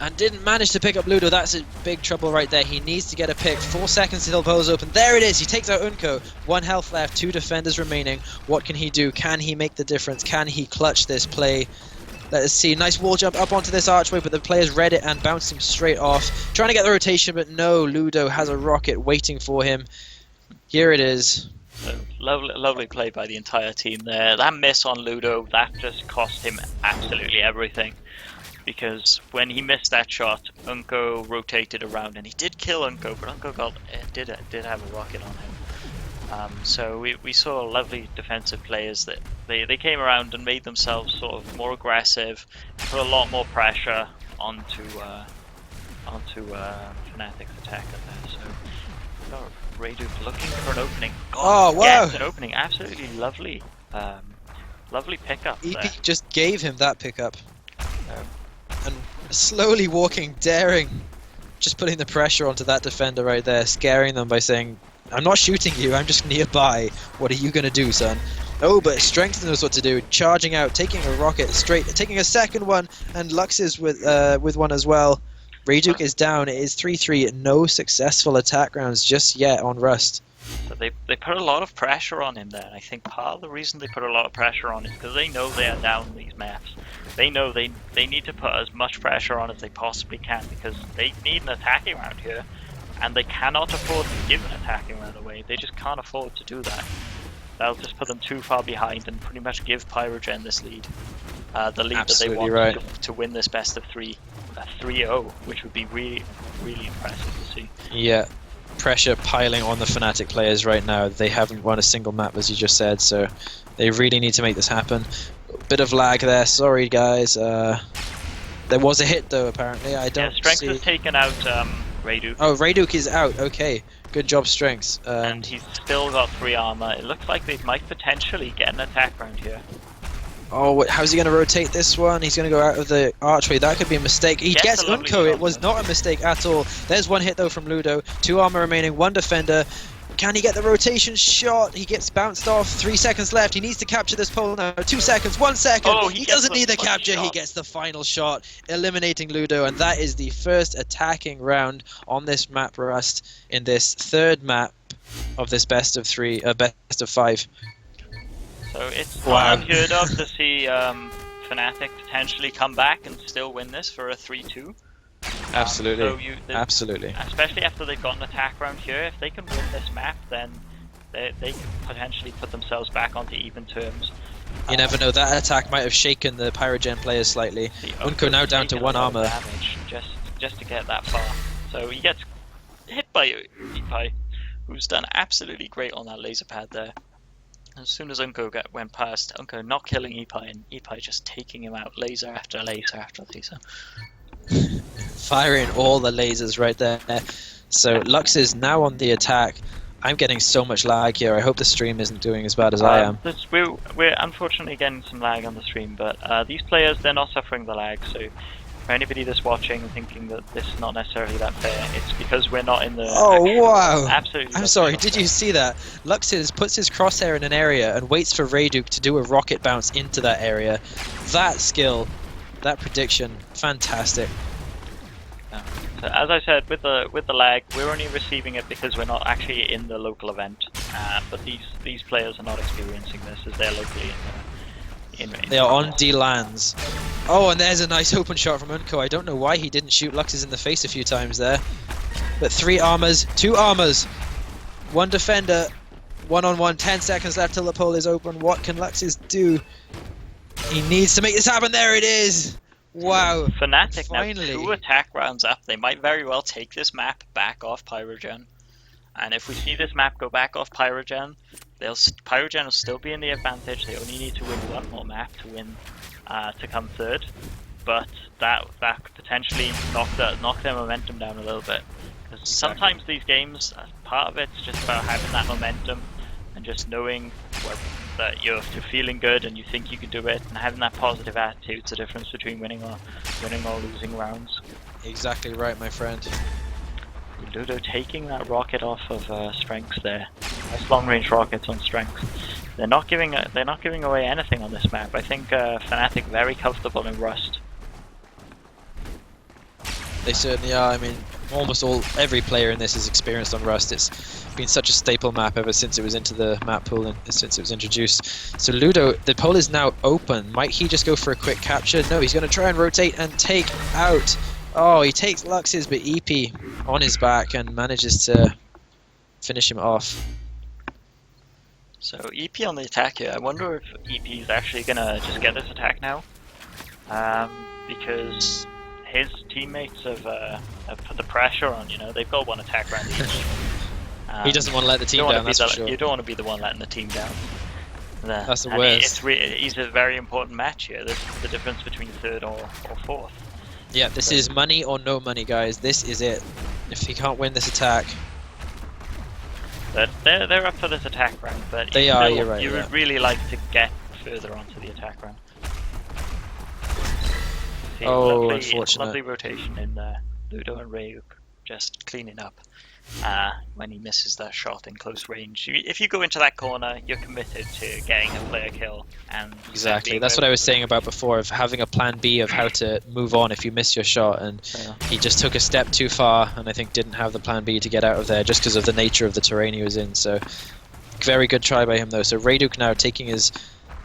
and didn't manage to pick up Ludo. That's a big trouble right there. He needs to get a pick. 4 seconds until pole's open. There it is. He takes out Unco. 1 health left. 2 defenders remaining. What can he do? Can he make the difference? Can he clutch this play? Let us see. Nice wall jump up onto this archway, but the players read it and bounced him straight off. Trying to get the rotation, but no. Ludo has a rocket waiting for him. Here it is. So, lovely play by the entire team there. That miss on Ludo, that just cost him absolutely everything. Because when he missed that shot, Unco rotated around, and he did kill Unco, but Unco did have a rocket on him. So we saw lovely defensive players that they came around and made themselves sort of more aggressive, put a lot more pressure onto Fnatic's attacker there. So Rayduk looking for an opening. Oh wow! Yes, an opening. Absolutely lovely, lovely pickup. EP there. just gave him that pickup. And slowly walking, daring, just putting the pressure onto that defender right there, scaring them by saying, I'm not shooting you, I'm just nearby. What are you going to do, son? Oh, but Strength knows what to do. Charging out, taking a rocket straight, taking a second one, and Lux is with one as well. Rayduk is down. It is 3-3. No successful attack rounds just yet on Rust. So they put a lot of pressure on him there. I think part of the reason they put a lot of pressure on is because they know they are down these maps. They know they need to put as much pressure on as they possibly can because they need an attacking round here, and they cannot afford to give an attacking round away. They just can't afford to do that. That'll just put them too far behind and pretty much give Pyrogen this lead. The lead Absolutely that they want right. to win this best of 3, 3-0, which would be really, really impressive to see. Yeah. Pressure piling on the Fnatic players right now. They haven't won a single map, as you just said, so They really need to make this happen. Bit of lag there. Sorry, guys. There was a hit though. Apparently, I don't Strength see. has taken out Rayduk. Oh, Rayduk is out. Okay, good job, Strengths. And he's still got 3 armor. It looks like they might potentially get an attack round here. Oh, how's he going to rotate this one? He's going to go out of the archway. That could be a mistake. He gets a lovely Unco. It shot, was not a mistake at all. There's one hit though from Ludo. 2 armor remaining, 1 defender. Can he get the rotation shot? He gets bounced off. 3 seconds left. He needs to capture this pole now. 2 seconds, 1 second. Oh, he gets doesn't need the capture. shot. He gets the final shot, eliminating Ludo. And that is the first attacking round on this map, Rust, in this 3rd map of this best of 5. So it's Wow. unheard of to see Fnatic potentially come back and still win this for a 3-2. Absolutely. So Absolutely. especially after they've got an attack round here, if they can win this map, then they can potentially put themselves back onto even terms. You never know, that attack might have shaken the Pyrogen players slightly. Unco now down to 1 armor. Damage just to get that far. So he gets hit by Ipai, who's done absolutely great on that laser pad there. As soon as Unco went past, Unco not killing Ipai, and Ipai just taking him out laser after laser after laser. Firing all the lasers right there. So Lux is now on the attack. I'm getting so much lag here. I hope the stream isn't doing as bad as I am. We're unfortunately getting some lag on the stream, but these players, they're not suffering the lag, so for anybody that's watching and thinking that this is not necessarily that fair, it's because we're not in the wow! Absolutely. I'm sorry, did you see that? Luxis puts his crosshair in an area and waits for Rayduk to do a rocket bounce into that area. That skill, that prediction, fantastic. So as I said, with the lag, we're only receiving it because we're not actually in the local event. But these players are not experiencing this as they're locally in They are on D-lands. Oh, and there's a nice open shot from Unco. I don't know why he didn't shoot Luxis in the face a few times there. But 3 armors, 2 armors, 1 defender, 1-on-1, 10 seconds left till the pole is open. What can Luxis do? He needs to make this happen. There it is. Wow. Fnatic Finally. now 2 attack rounds up. They might very well take this map back off Pyrogen. And if we see this map go back off Pyrogen, Pyrogen will still be in the advantage. They only need to win 1 more map to win to come 3rd. But that could potentially knock their momentum down a little bit. Because sometimes these games, part of it's just about having that momentum and just knowing that you're feeling good and you think you can do it, and having that positive attitude is the difference between winning or losing rounds. Exactly right, my friend. Ludo taking that rocket off of Strengths there. Nice long-range rockets on Strengths. They're not giving away anything on this map. I think Fnatic very comfortable in Rust. They certainly are. I mean, every player in this is experienced on Rust. It's been such a staple map ever since it was into the map pool and since it was introduced. So Ludo, the pole is now open. Might he just go for a quick capture? No, he's going to try and rotate and take out. Oh, he takes Lux's, but EP on his back and manages to finish him off. So EP on the attack here. I wonder if EP is actually going to just get this attack now, because his teammates have put the pressure on. You know, they've got 1 attack round each. He doesn't want to let the team down, that's for sure. You don't want to be the one letting the team down. That's the worst. It's a very important match here. This is the difference between 3rd or 4th. Yeah, this is money or no money, guys. This is it. If he can't win this attack... They're up for this attack round, but they are, you're right. You would really like to get further onto the attack round. See, unfortunate. Lovely rotation in Ludo and Ryuk just cleaning up when he misses that shot in close range. If you go into that corner, you're committed to getting a player kill. And exactly, that's what I was saying about before, of having a plan B of how to move on if you miss your shot, and he just took a step too far and I think didn't have the plan B to get out of there just because of the nature of the terrain he was in. So very good try by him though. So Rayduk now taking his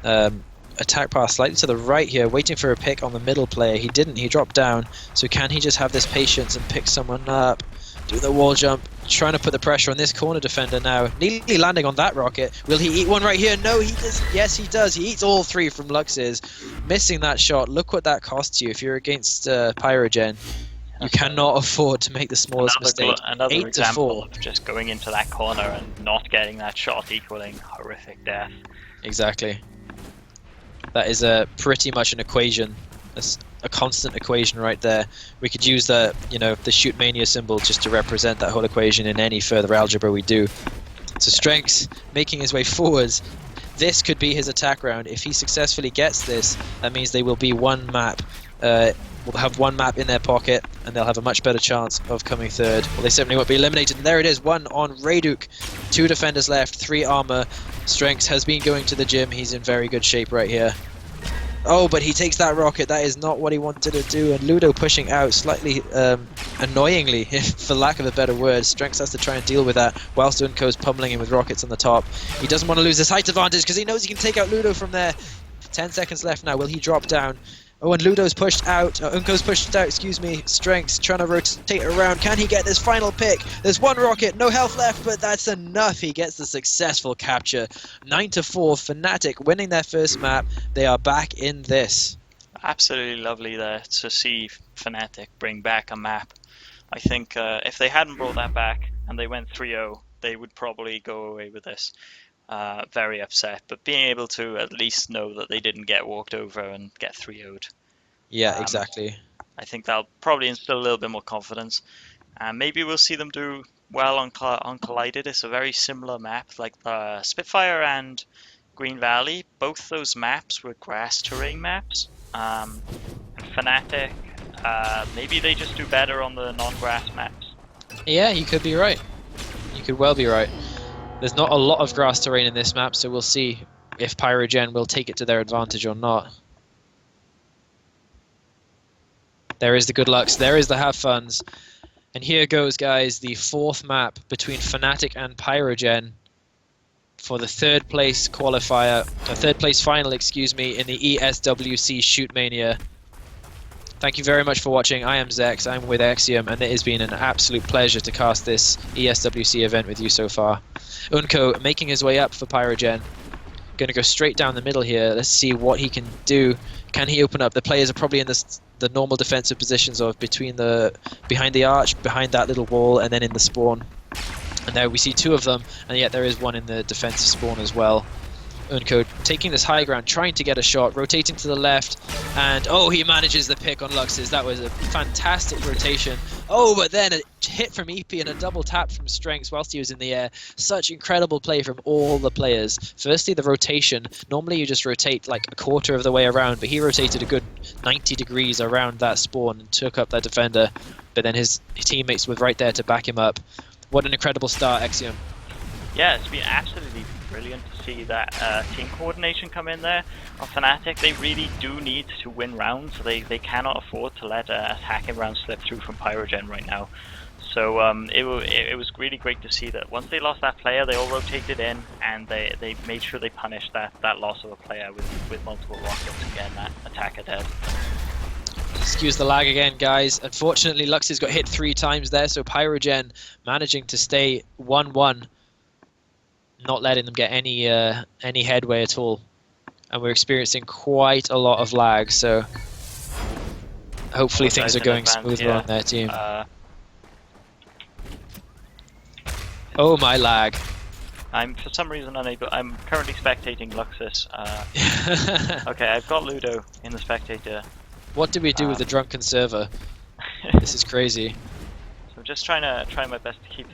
attack path slightly to the right here, waiting for a pick on the middle player. He didn't, he dropped down. So can he just have this patience and pick someone up? Do the wall jump, trying to put the pressure on this corner defender now. Nearly landing on that rocket. Will he eat one right here? No, he does. Yes, he does. He eats all 3 from Lux's. Missing that shot. Look what that costs you if you're against Pyrogen. You cannot afford to make the smallest mistake. Another 8 example to 4. of just going into that corner and not getting that shot equaling horrific death. Exactly. That is pretty much an equation, a constant equation right there. We could use the the Shootmania symbol just to represent that whole equation in any further algebra we do. So Strengths making his way forwards. This could be his attack round. If he successfully gets this, that means they will be one map. Will have one map in their pocket, and they'll have a much better chance of coming third. Well, they certainly won't be eliminated. And there it is, one on Reyduk. 2 defenders left, 3 armor. Strengths has been going to the gym. He's in very good shape right here. Oh, but he takes that rocket. That is not what he wanted to do. And Ludo pushing out slightly annoyingly, for lack of a better word. Strengths has to try and deal with that, whilst Unko's pummeling him with rockets on the top. He doesn't want to lose this height advantage because he knows he can take out Ludo from there. 10 seconds left now. Will he drop down? Oh, and Ludo's pushed out. Unko's pushed out, excuse me. Strengths trying to rotate around. Can he get this final pick? There's 1 rocket, no health left, but that's enough. He gets the successful capture. 9-4, Fnatic winning their first map. They are back in this. Absolutely lovely there to see Fnatic bring back a map. I think if they hadn't brought that back and they went 3-0, they would probably go away with this. Very upset, but being able to at least know that they didn't get walked over and get 3-0'd. Yeah, exactly. I think that'll probably instill a little bit more confidence. And maybe we'll see them do well on Collided. It's a very similar map, like the Spitfire and Green Valley. Both those maps were grass terrain maps. Fnatic, maybe they just do better on the non-grass maps. Yeah, you could be right. You could well be right. There's not a lot of grass terrain in this map, so we'll see if Pyrogen will take it to their advantage or not. There is the good lucks, there is the have funs. And here goes, guys, the 4th map between Fnatic and Pyrogen for the 3rd place qualifier, 3rd place final, excuse me, in the ESWC Shootmania. Thank you very much for watching. I am Zechs, I'm with Xeiom, and it has been an absolute pleasure to cast this ESWC event with you so far. Unko making his way up for Pyrogen. Going to go straight down the middle here. Let's see what he can do. Can he open up? The players are probably in the normal defensive positions of behind the arch, behind that little wall, and then in the spawn. And there we see 2 of them, and yet there is one in the defensive spawn as well. Unko taking this high ground, trying to get a shot, rotating to the left, and oh, he manages the pick on Luxus. That was a fantastic rotation. Oh, but then a hit from EP and a double tap from Strengths whilst he was in the air. Such incredible play from all the players. Firstly, the rotation. Normally you just rotate like a quarter of the way around, but he rotated a good 90 degrees around that spawn and took up that defender. But then his teammates were right there to back him up. What an incredible start, Xeiom. Yeah, it's been absolutely brilliant to see that team coordination come in there on Fnatic. They really do need to win rounds. They cannot afford to let attacking rounds slip through from Pyrogen right now. So it was really great to see that once they lost that player, they all rotated in and they made sure they punished that loss of a player with multiple rockets and getting that attacker dead. Excuse the lag again, guys. Unfortunately, Luxus got hit 3 times there, so Pyrogen managing to stay 1-1. Not letting them get any headway at all, and we're experiencing quite a lot of lag. So hopefully things are going smoother on their team. Oh my lag! I'm for some reason unable. I'm currently spectating Luxus. Okay, I've got Ludo in the spectator. What do we do with the drunken server? This is crazy. So I'm just trying my best to keep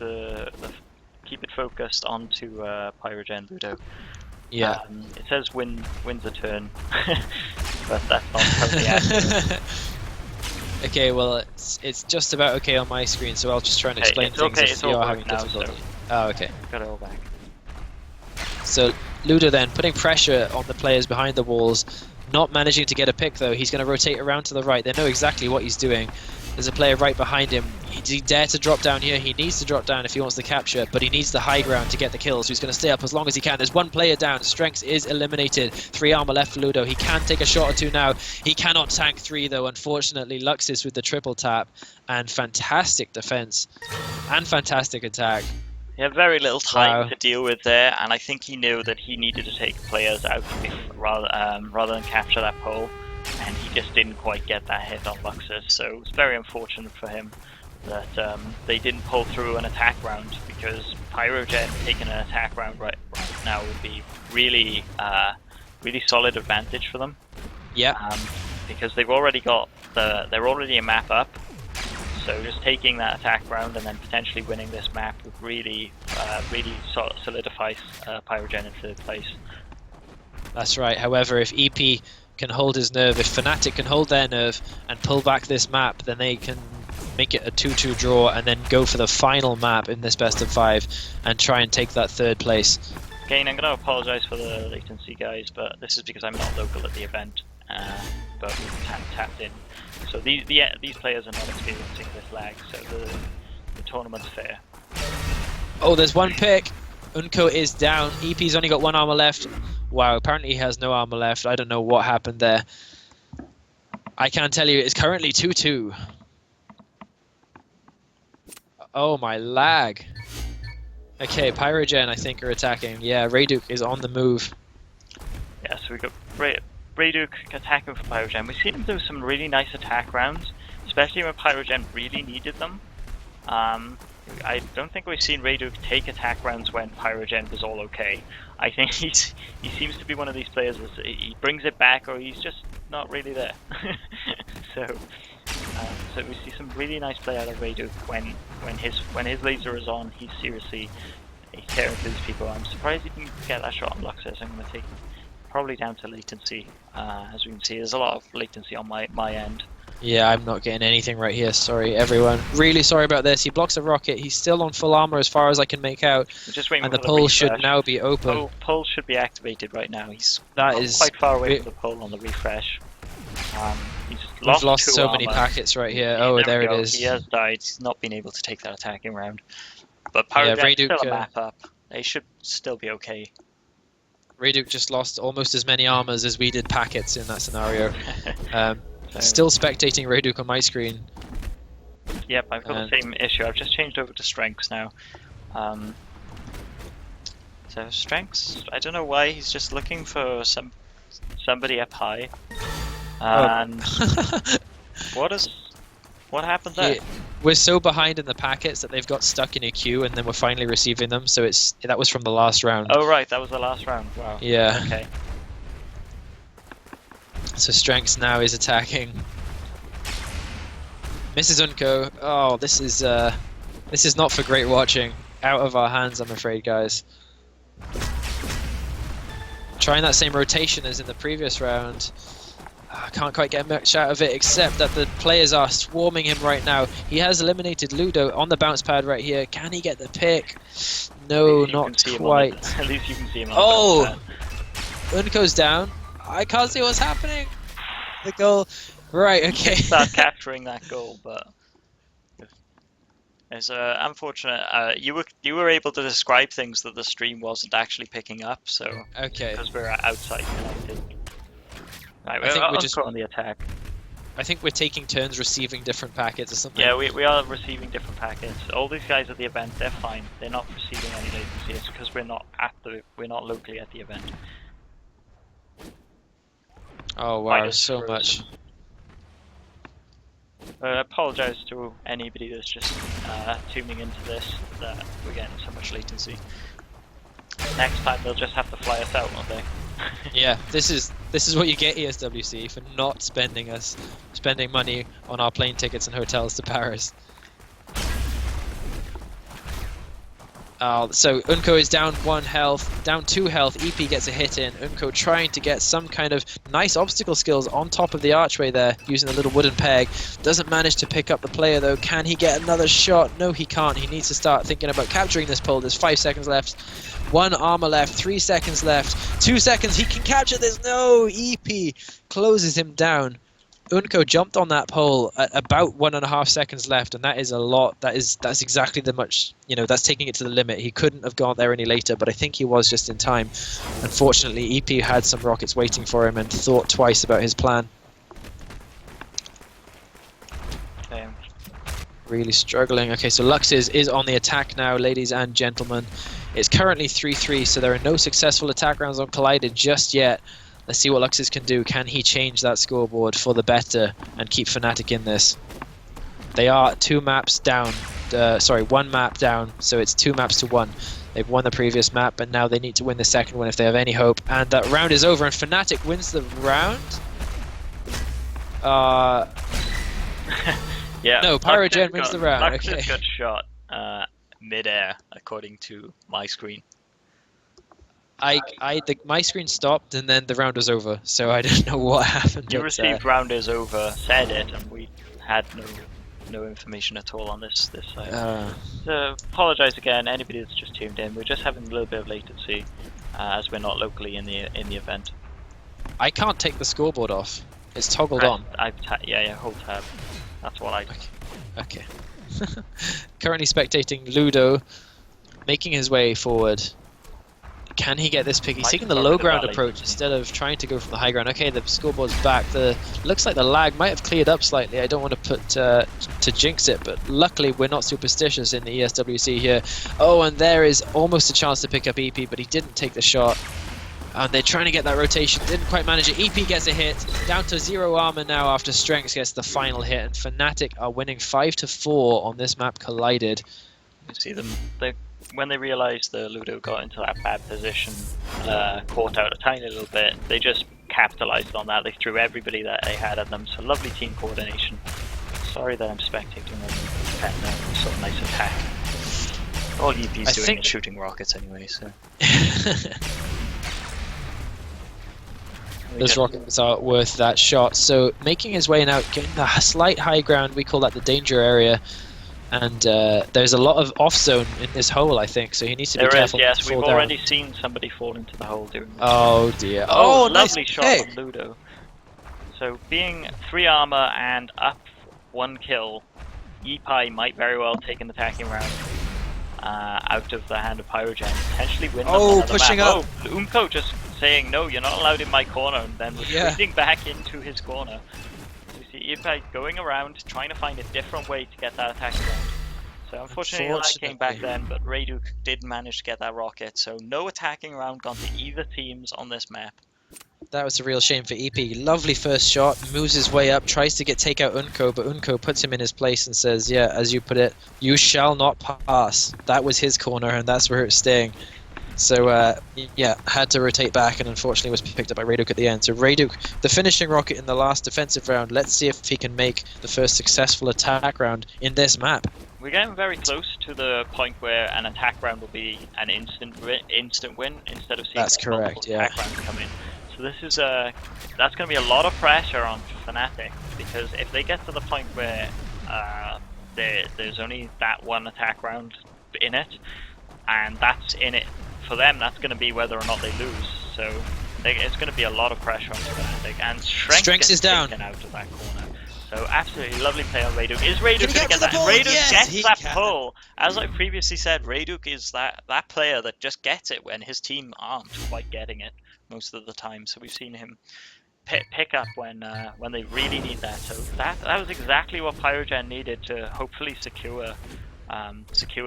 keep it focused onto Pyrogen Ludo. Yeah. It says wins a turn, but that's not totally accurate. Okay, well it's just about okay on my screen, so I'll just try and explain things if you're having difficulty. Oh, okay. Got it all back. So Ludo then putting pressure on the players behind the walls, not managing to get a pick though. He's going to rotate around to the right. They know exactly what he's doing. There's a player right behind him. Does he dare to drop down here? He needs to drop down if he wants the capture, but he needs the high ground to get the kills. So he's going to stay up as long as he can. There's 1 player down. Strengths is eliminated. 3 armor left for Ludo. He can take a shot or 2 now. He cannot tank 3 though, unfortunately. Luxus with the triple tap and fantastic defense and fantastic attack. He had very little time to deal with there, and I think he knew that he needed to take players out rather than capture that pole. And he just didn't quite get that hit on Luxus, so it was very unfortunate for him that they didn't pull through an attack round, because Pyrogen taking an attack round right now would be really, really solid advantage for them. Yeah. Because they've already got they're already a map up. So just taking that attack round and then potentially winning this map would really, really solidify Pyrogen in third place. That's right. However, if EP can hold his nerve, if Fnatic can hold their nerve and pull back this map, then they can make it a 2-2 draw and then go for the final map in this best of 5 and try and take that third place. Again, I'm going to apologise for the latency, guys, but this is because I'm not local at the event, but we tapped in. So these players are not experiencing this lag, so the tournament's fair. Oh, there's one pick. Unco is down. EP's only got 1 armor left. Wow, apparently he has no armor left. I don't know what happened there. I can't tell you. It's currently 2-2. Oh, my lag. Okay, Pyrogen, I think, are attacking. Yeah, Reyduk is on the move. Yeah, so we got Reyduk attacking for Pyrogen. We've seen him do some really nice attack rounds, especially when Pyrogen really needed them. I don't think we've seen Reyduk take attack rounds when Pyrogen was all okay. I think he seems to be one of these players that he brings it back or he's just not really there. So we see some really nice play out of Reyduk when his laser is on. He's tearing through these people. I'm surprised he didn't get that shot on Luxus. I'm going to take probably down to latency. As we can see, there's a lot of latency on my end. Yeah, I'm not getting anything right here. Sorry, everyone. Really sorry about this. He blocks a rocket. He's still on full armor as far as I can make out. Just waiting and for the pole should now be open. Pole should be activated right now. He's is quite far away from the pole on the refresh. We've lost so many packets right here. Oh, there it is. He has died. He's not been able to take that attacking round. But Pyrogen's still a map up. They should still be okay. Reyduk just lost almost as many armors as we did packets in that scenario. Still spectating Reyduk on my screen. Yep, I've got the same issue. I've just changed over to strengths now. So strengths, I don't know why, he's just looking for somebody up high. And what happened there? We're so behind in the packets that they've got stuck in a queue and then we're finally receiving them, so that was from the last round. Oh right, that was the last round. Wow. Yeah. Okay. So Strengths now is attacking. Mrs. Unco. Oh, this is not for great watching. Out of our hands, I'm afraid, guys. Trying that same rotation as in the previous round. I can't quite get much out of it, except that the players are swarming him right now. He has eliminated Ludo on the bounce pad right here. Can he get the pick? No, not quite. At least you can see him on the bounce pad. Unco's down. I can't see what's happening. The goal. Right, okay. Start capturing that goal, but it's unfortunate. You were able to describe things that the stream wasn't actually picking up, so okay. Because we're outside connected. Right, I think we're just on the attack. I think we're taking turns receiving different packets or something. Yeah, we are receiving different packets. All these guys at the event, they're fine. They're not receiving any latency. It's because we're not locally at the event. Oh wow, so much. I apologize to anybody that's just tuning into this, that we're getting so much latency. Next time they'll just have to fly us out, won't they? Yeah, this is what you get, ESWC, for not spending money on our plane tickets and hotels to Paris. So Unco is down 1 health, down 2 health. EP gets a hit in. Unco trying to get some kind of nice obstacle skills on top of the archway there, using a little wooden peg. Doesn't manage to pick up the player though. Can he get another shot? No, he can't. He needs to start thinking about capturing this pole. There's 5 seconds left. 1 armor left. 3 seconds left. 2 seconds. He can capture this. No, EP closes him down. Unco jumped on that pole at about 1.5 seconds left, and that is a lot. That's exactly the much, that's taking it to the limit. He couldn't have gone there any later, but I think he was just in time. Unfortunately, EP had some rockets waiting for him and thought twice about his plan. Damn. Really struggling. Okay, so Luxus is on the attack now, ladies and gentlemen. It's currently 3-3, so there are no successful attack rounds on Collided just yet. Let's see what Luxus can do. Can he change that scoreboard for the better and keep Fnatic in this? They are 2 maps down. 1 map down, so it's 2 maps to 1. They've won the previous map, but now they need to win the second one if they have any hope. And that round is over, and Fnatic wins the round. Yeah. No, Pyrogen wins the round. Lux Okay. just got shot mid-air, according to my screen. My screen stopped, and then the round was over. So I don't know what happened. You but, received round is over, said it, and we had no information at all on this side. So apologise again, anybody that's just tuned in. We're just having a little bit of latency as we're not locally in the event. I can't take the scoreboard off. It's toggled on. Yeah, hold tab. That's what I. Okay. Currently spectating Ludo, making his way forward. Can he get this pick? He's taking the low ground approach instead of trying to go from the high ground. Okay, the scoreboard's back. Looks like the lag might have cleared up slightly. I don't want to put to jinx it, but luckily we're not superstitious in the ESWC here. Oh, and there is almost a chance to pick up EP, but he didn't take the shot. And they're trying to get that rotation, didn't quite manage it. EP gets a hit, down to 0 armor now after Strengths gets the final hit, and Fnatic are winning 5-4 on this map Collided. You see them, when they realised the Ludo got into that bad position, caught out a tiny little bit, they just capitalised on that. They threw everybody that they had at them, so lovely team coordination. Sorry that I'm spectating them, and sort of nice attack. All EP's doing is shooting rockets anyway, so... Those rockets are worth that shot. So making his way now, getting the slight high ground, we call that the danger area. And there's a lot of off zone in this hole, I think, so he needs to be careful. Yes, we've already seen somebody fall into the hole during this. Oh dear. Oh, lovely shot from Ludo. So being 3 armor and up 1 kill, Yeepai might very well take an attacking round out of the hand of Pyrogen, potentially win them pushing map. up. Oh, Umko just saying, no, you're not allowed in my corner, and then retreating back into his corner. So you see Yeepai going around, trying to find a different way to get that attack round. So unfortunately that came back then, but Rayduk did manage to get that rocket, so no attacking round gone to either teams on this map. That was a real shame for EP. Lovely first shot, moves his way up, tries to take out Unko, but Unko puts him in his place and says, yeah, as you put it, you shall not pass. That was his corner, and that's where it's staying. So, yeah, had to rotate back, and unfortunately was picked up by Rayduk at the end. So Rayduk, the finishing rocket in the last defensive round. Let's see if he can make the first successful attack round in this map. We're getting very close to the point where an attack round will be an instant win instead of seeing multiple attack rounds come in. So this is that's going to be a lot of pressure on Fnatic, because if they get to the point where there's only that one attack round in it, and that's in it for them, that's going to be whether or not they lose. So it's going to be a lot of pressure on Fnatic, and Strengths is down taken out of that corner. So absolutely lovely play on Rayduk. Is Rayduk going to get that? Rayduk gets that pull. As I previously said, Rayduk is that player that just gets it when his team aren't quite getting it most of the time. So we've seen him pick up when they really need that. So that was exactly what Pyrogen needed to hopefully secure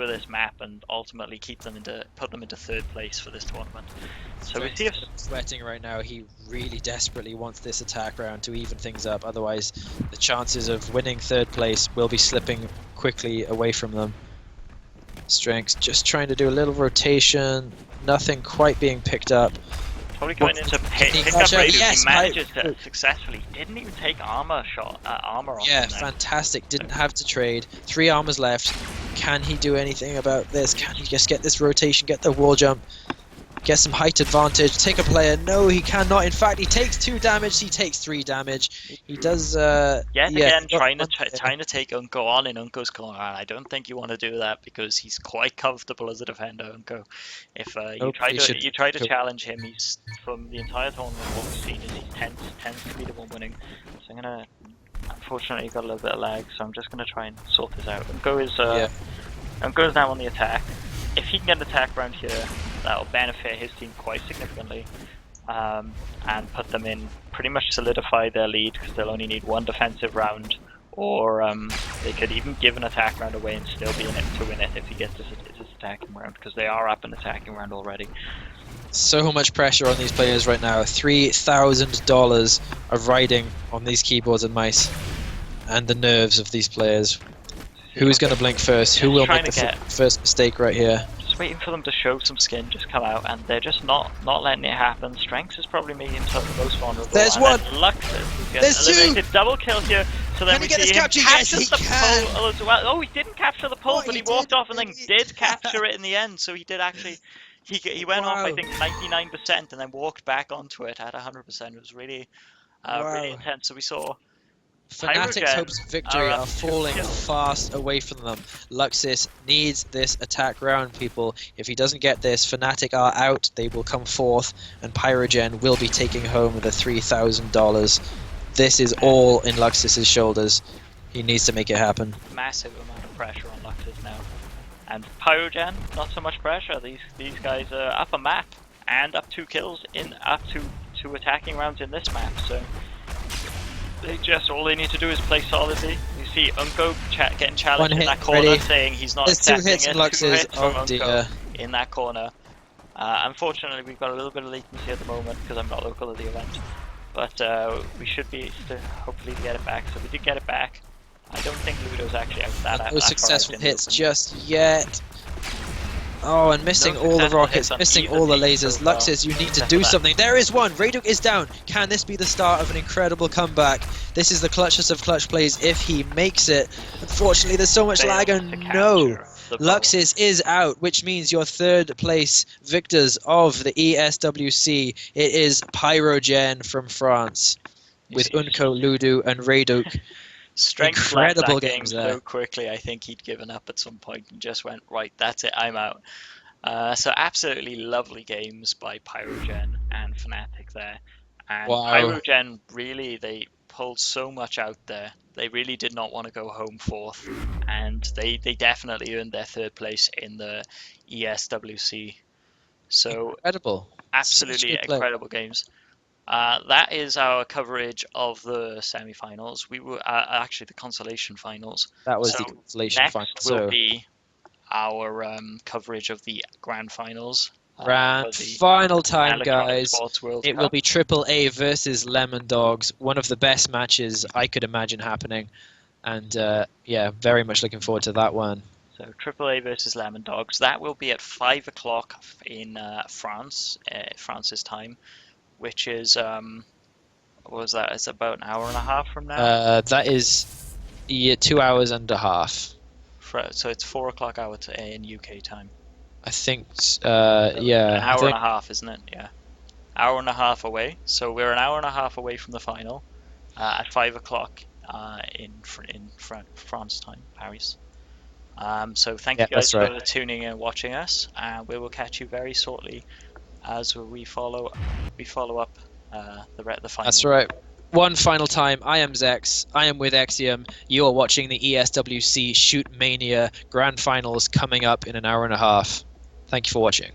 this map and ultimately put them into 3rd place for this tournament. So we see if sweating right now. He really desperately wants this attack round to even things up. Otherwise, the chances of winning 3rd place will be slipping quickly away from them. Strengths just trying to do a little rotation. Nothing quite being picked up. Probably going into pick up Rayduk. Yes, he manages to successfully. Didn't even take armor off. Yeah, fantastic. Didn't have to trade. 3 armors left. Can he do anything about this? Can he just get this rotation, get the wall jump, get some height advantage, take a player? No, he cannot. In fact, he takes 2 damage. He takes 3 damage. He does. Again, trying to take Unko on in Unko's corner. And I don't think you want to do that because he's quite comfortable as a defender, Unko. If you try to challenge him, he's from the entire tournament. What we've seen is he tends to be the one winning. So I'm gonna. Unfortunately, got a little bit of lag, so I'm just gonna try and sort this out. Unko is now on the attack. If he can get an attack round here, that'll benefit his team quite significantly, and put them in pretty much solidify their lead, because they'll only need 1 defensive round, or they could even give an attack round away and still be in it to win it if he gets this attacking round, because they are up an attacking round already. So much pressure on these players right now. $3,000 of riding on these keyboards and mice, and the nerves of these players. Who's going to blink first? Who will make the first mistake right here? Just just waiting for them to show some skin, just come out, and they're just not letting it happen. Strengths is probably making himself the most vulnerable. There's and one! then Luxus There's eliminated. Double kill here. So then Can we he get see this him capture? Yes, captures he the can! pole as well. Oh, he didn't capture the pole, What, but he he walked did? off and then did capture it in the end. So he did actually. He went off, I Wow. think, 99% and then walked back onto it at 100%. It was really, really Wow. intense. So we saw Fnatic's Pyrogen hopes of victory up are to falling kills. fast away from them. Luxus needs this attack round, people. If he doesn't get this, Fnatic are out. They will come forth, and Pyrogen will be taking home the $3,000. This is all in Luxus's shoulders. He needs to make it happen. Massive amount of pressure on Luxus now. And Pyrogen, not so much pressure. These guys are up a map and up 2 kills in up to 2 attacking rounds in this map. So they just all they need to do is play solidly. You see Unko getting challenged in that corner, ready. saying he's not There's 2 accepting hits it. in 2 Luxus. hits from Oh Unko dear. in that corner. Unfortunately, we've got a little bit of latency at the moment because I'm not local to the event. But we should be hopefully get it back. So we did get it back. I don't think Ludo's actually out that. No successful hits just yet. Oh, and missing all the rockets, missing all the lasers. Luxus, you need to do something. There is one. Rayduk is down. Can this be the start of an incredible comeback? This is the clutchest of clutch plays if he makes it. Unfortunately, there's so much lag, and no. Luxus is out, which means your 3rd place victors of the ESWC. It is Pyrogen from France with Unko, Ludo, and Rayduk. Strength Incredible left that games game there. so quickly. I think he'd given up at some point and just went, right, that's it, I'm out. So absolutely lovely games by Pyrogen and Fnatic there. And Wow. Pyrogen, really, they pulled so much out there. They really did not want to go home 4th. And they definitely earned their 3rd place in the ESWC. So Incredible. absolutely incredible games. That is our coverage of the semi-finals. We were actually the consolation finals. That was so the consolation next final. will be our coverage of the grand finals. Final time, Electronic guys. Sports World It Cup. will be AAA versus Lemon Dogs. One of the best matches I could imagine happening. And yeah, very much looking forward to that one. So AAA versus Lemon Dogs. That will be at 5 o'clock in France, France's time, which is what was that? It's about an hour and a half from now. That is 2 hours and a half. So it's 4 o'clock hour in UK time. I think, yeah. An hour and a half, isn't it? Yeah. Hour and a half away. So we're an hour and a half away from the final at 5 o'clock in France time, Paris. So thank you guys for tuning in and watching us. We will catch you very shortly as we follow up the final. That's right. One final time, I am Zechs, I am with Xeiom, you are watching the ESWC Shootmania Grand Finals coming up in an hour and a half. Thank you for watching.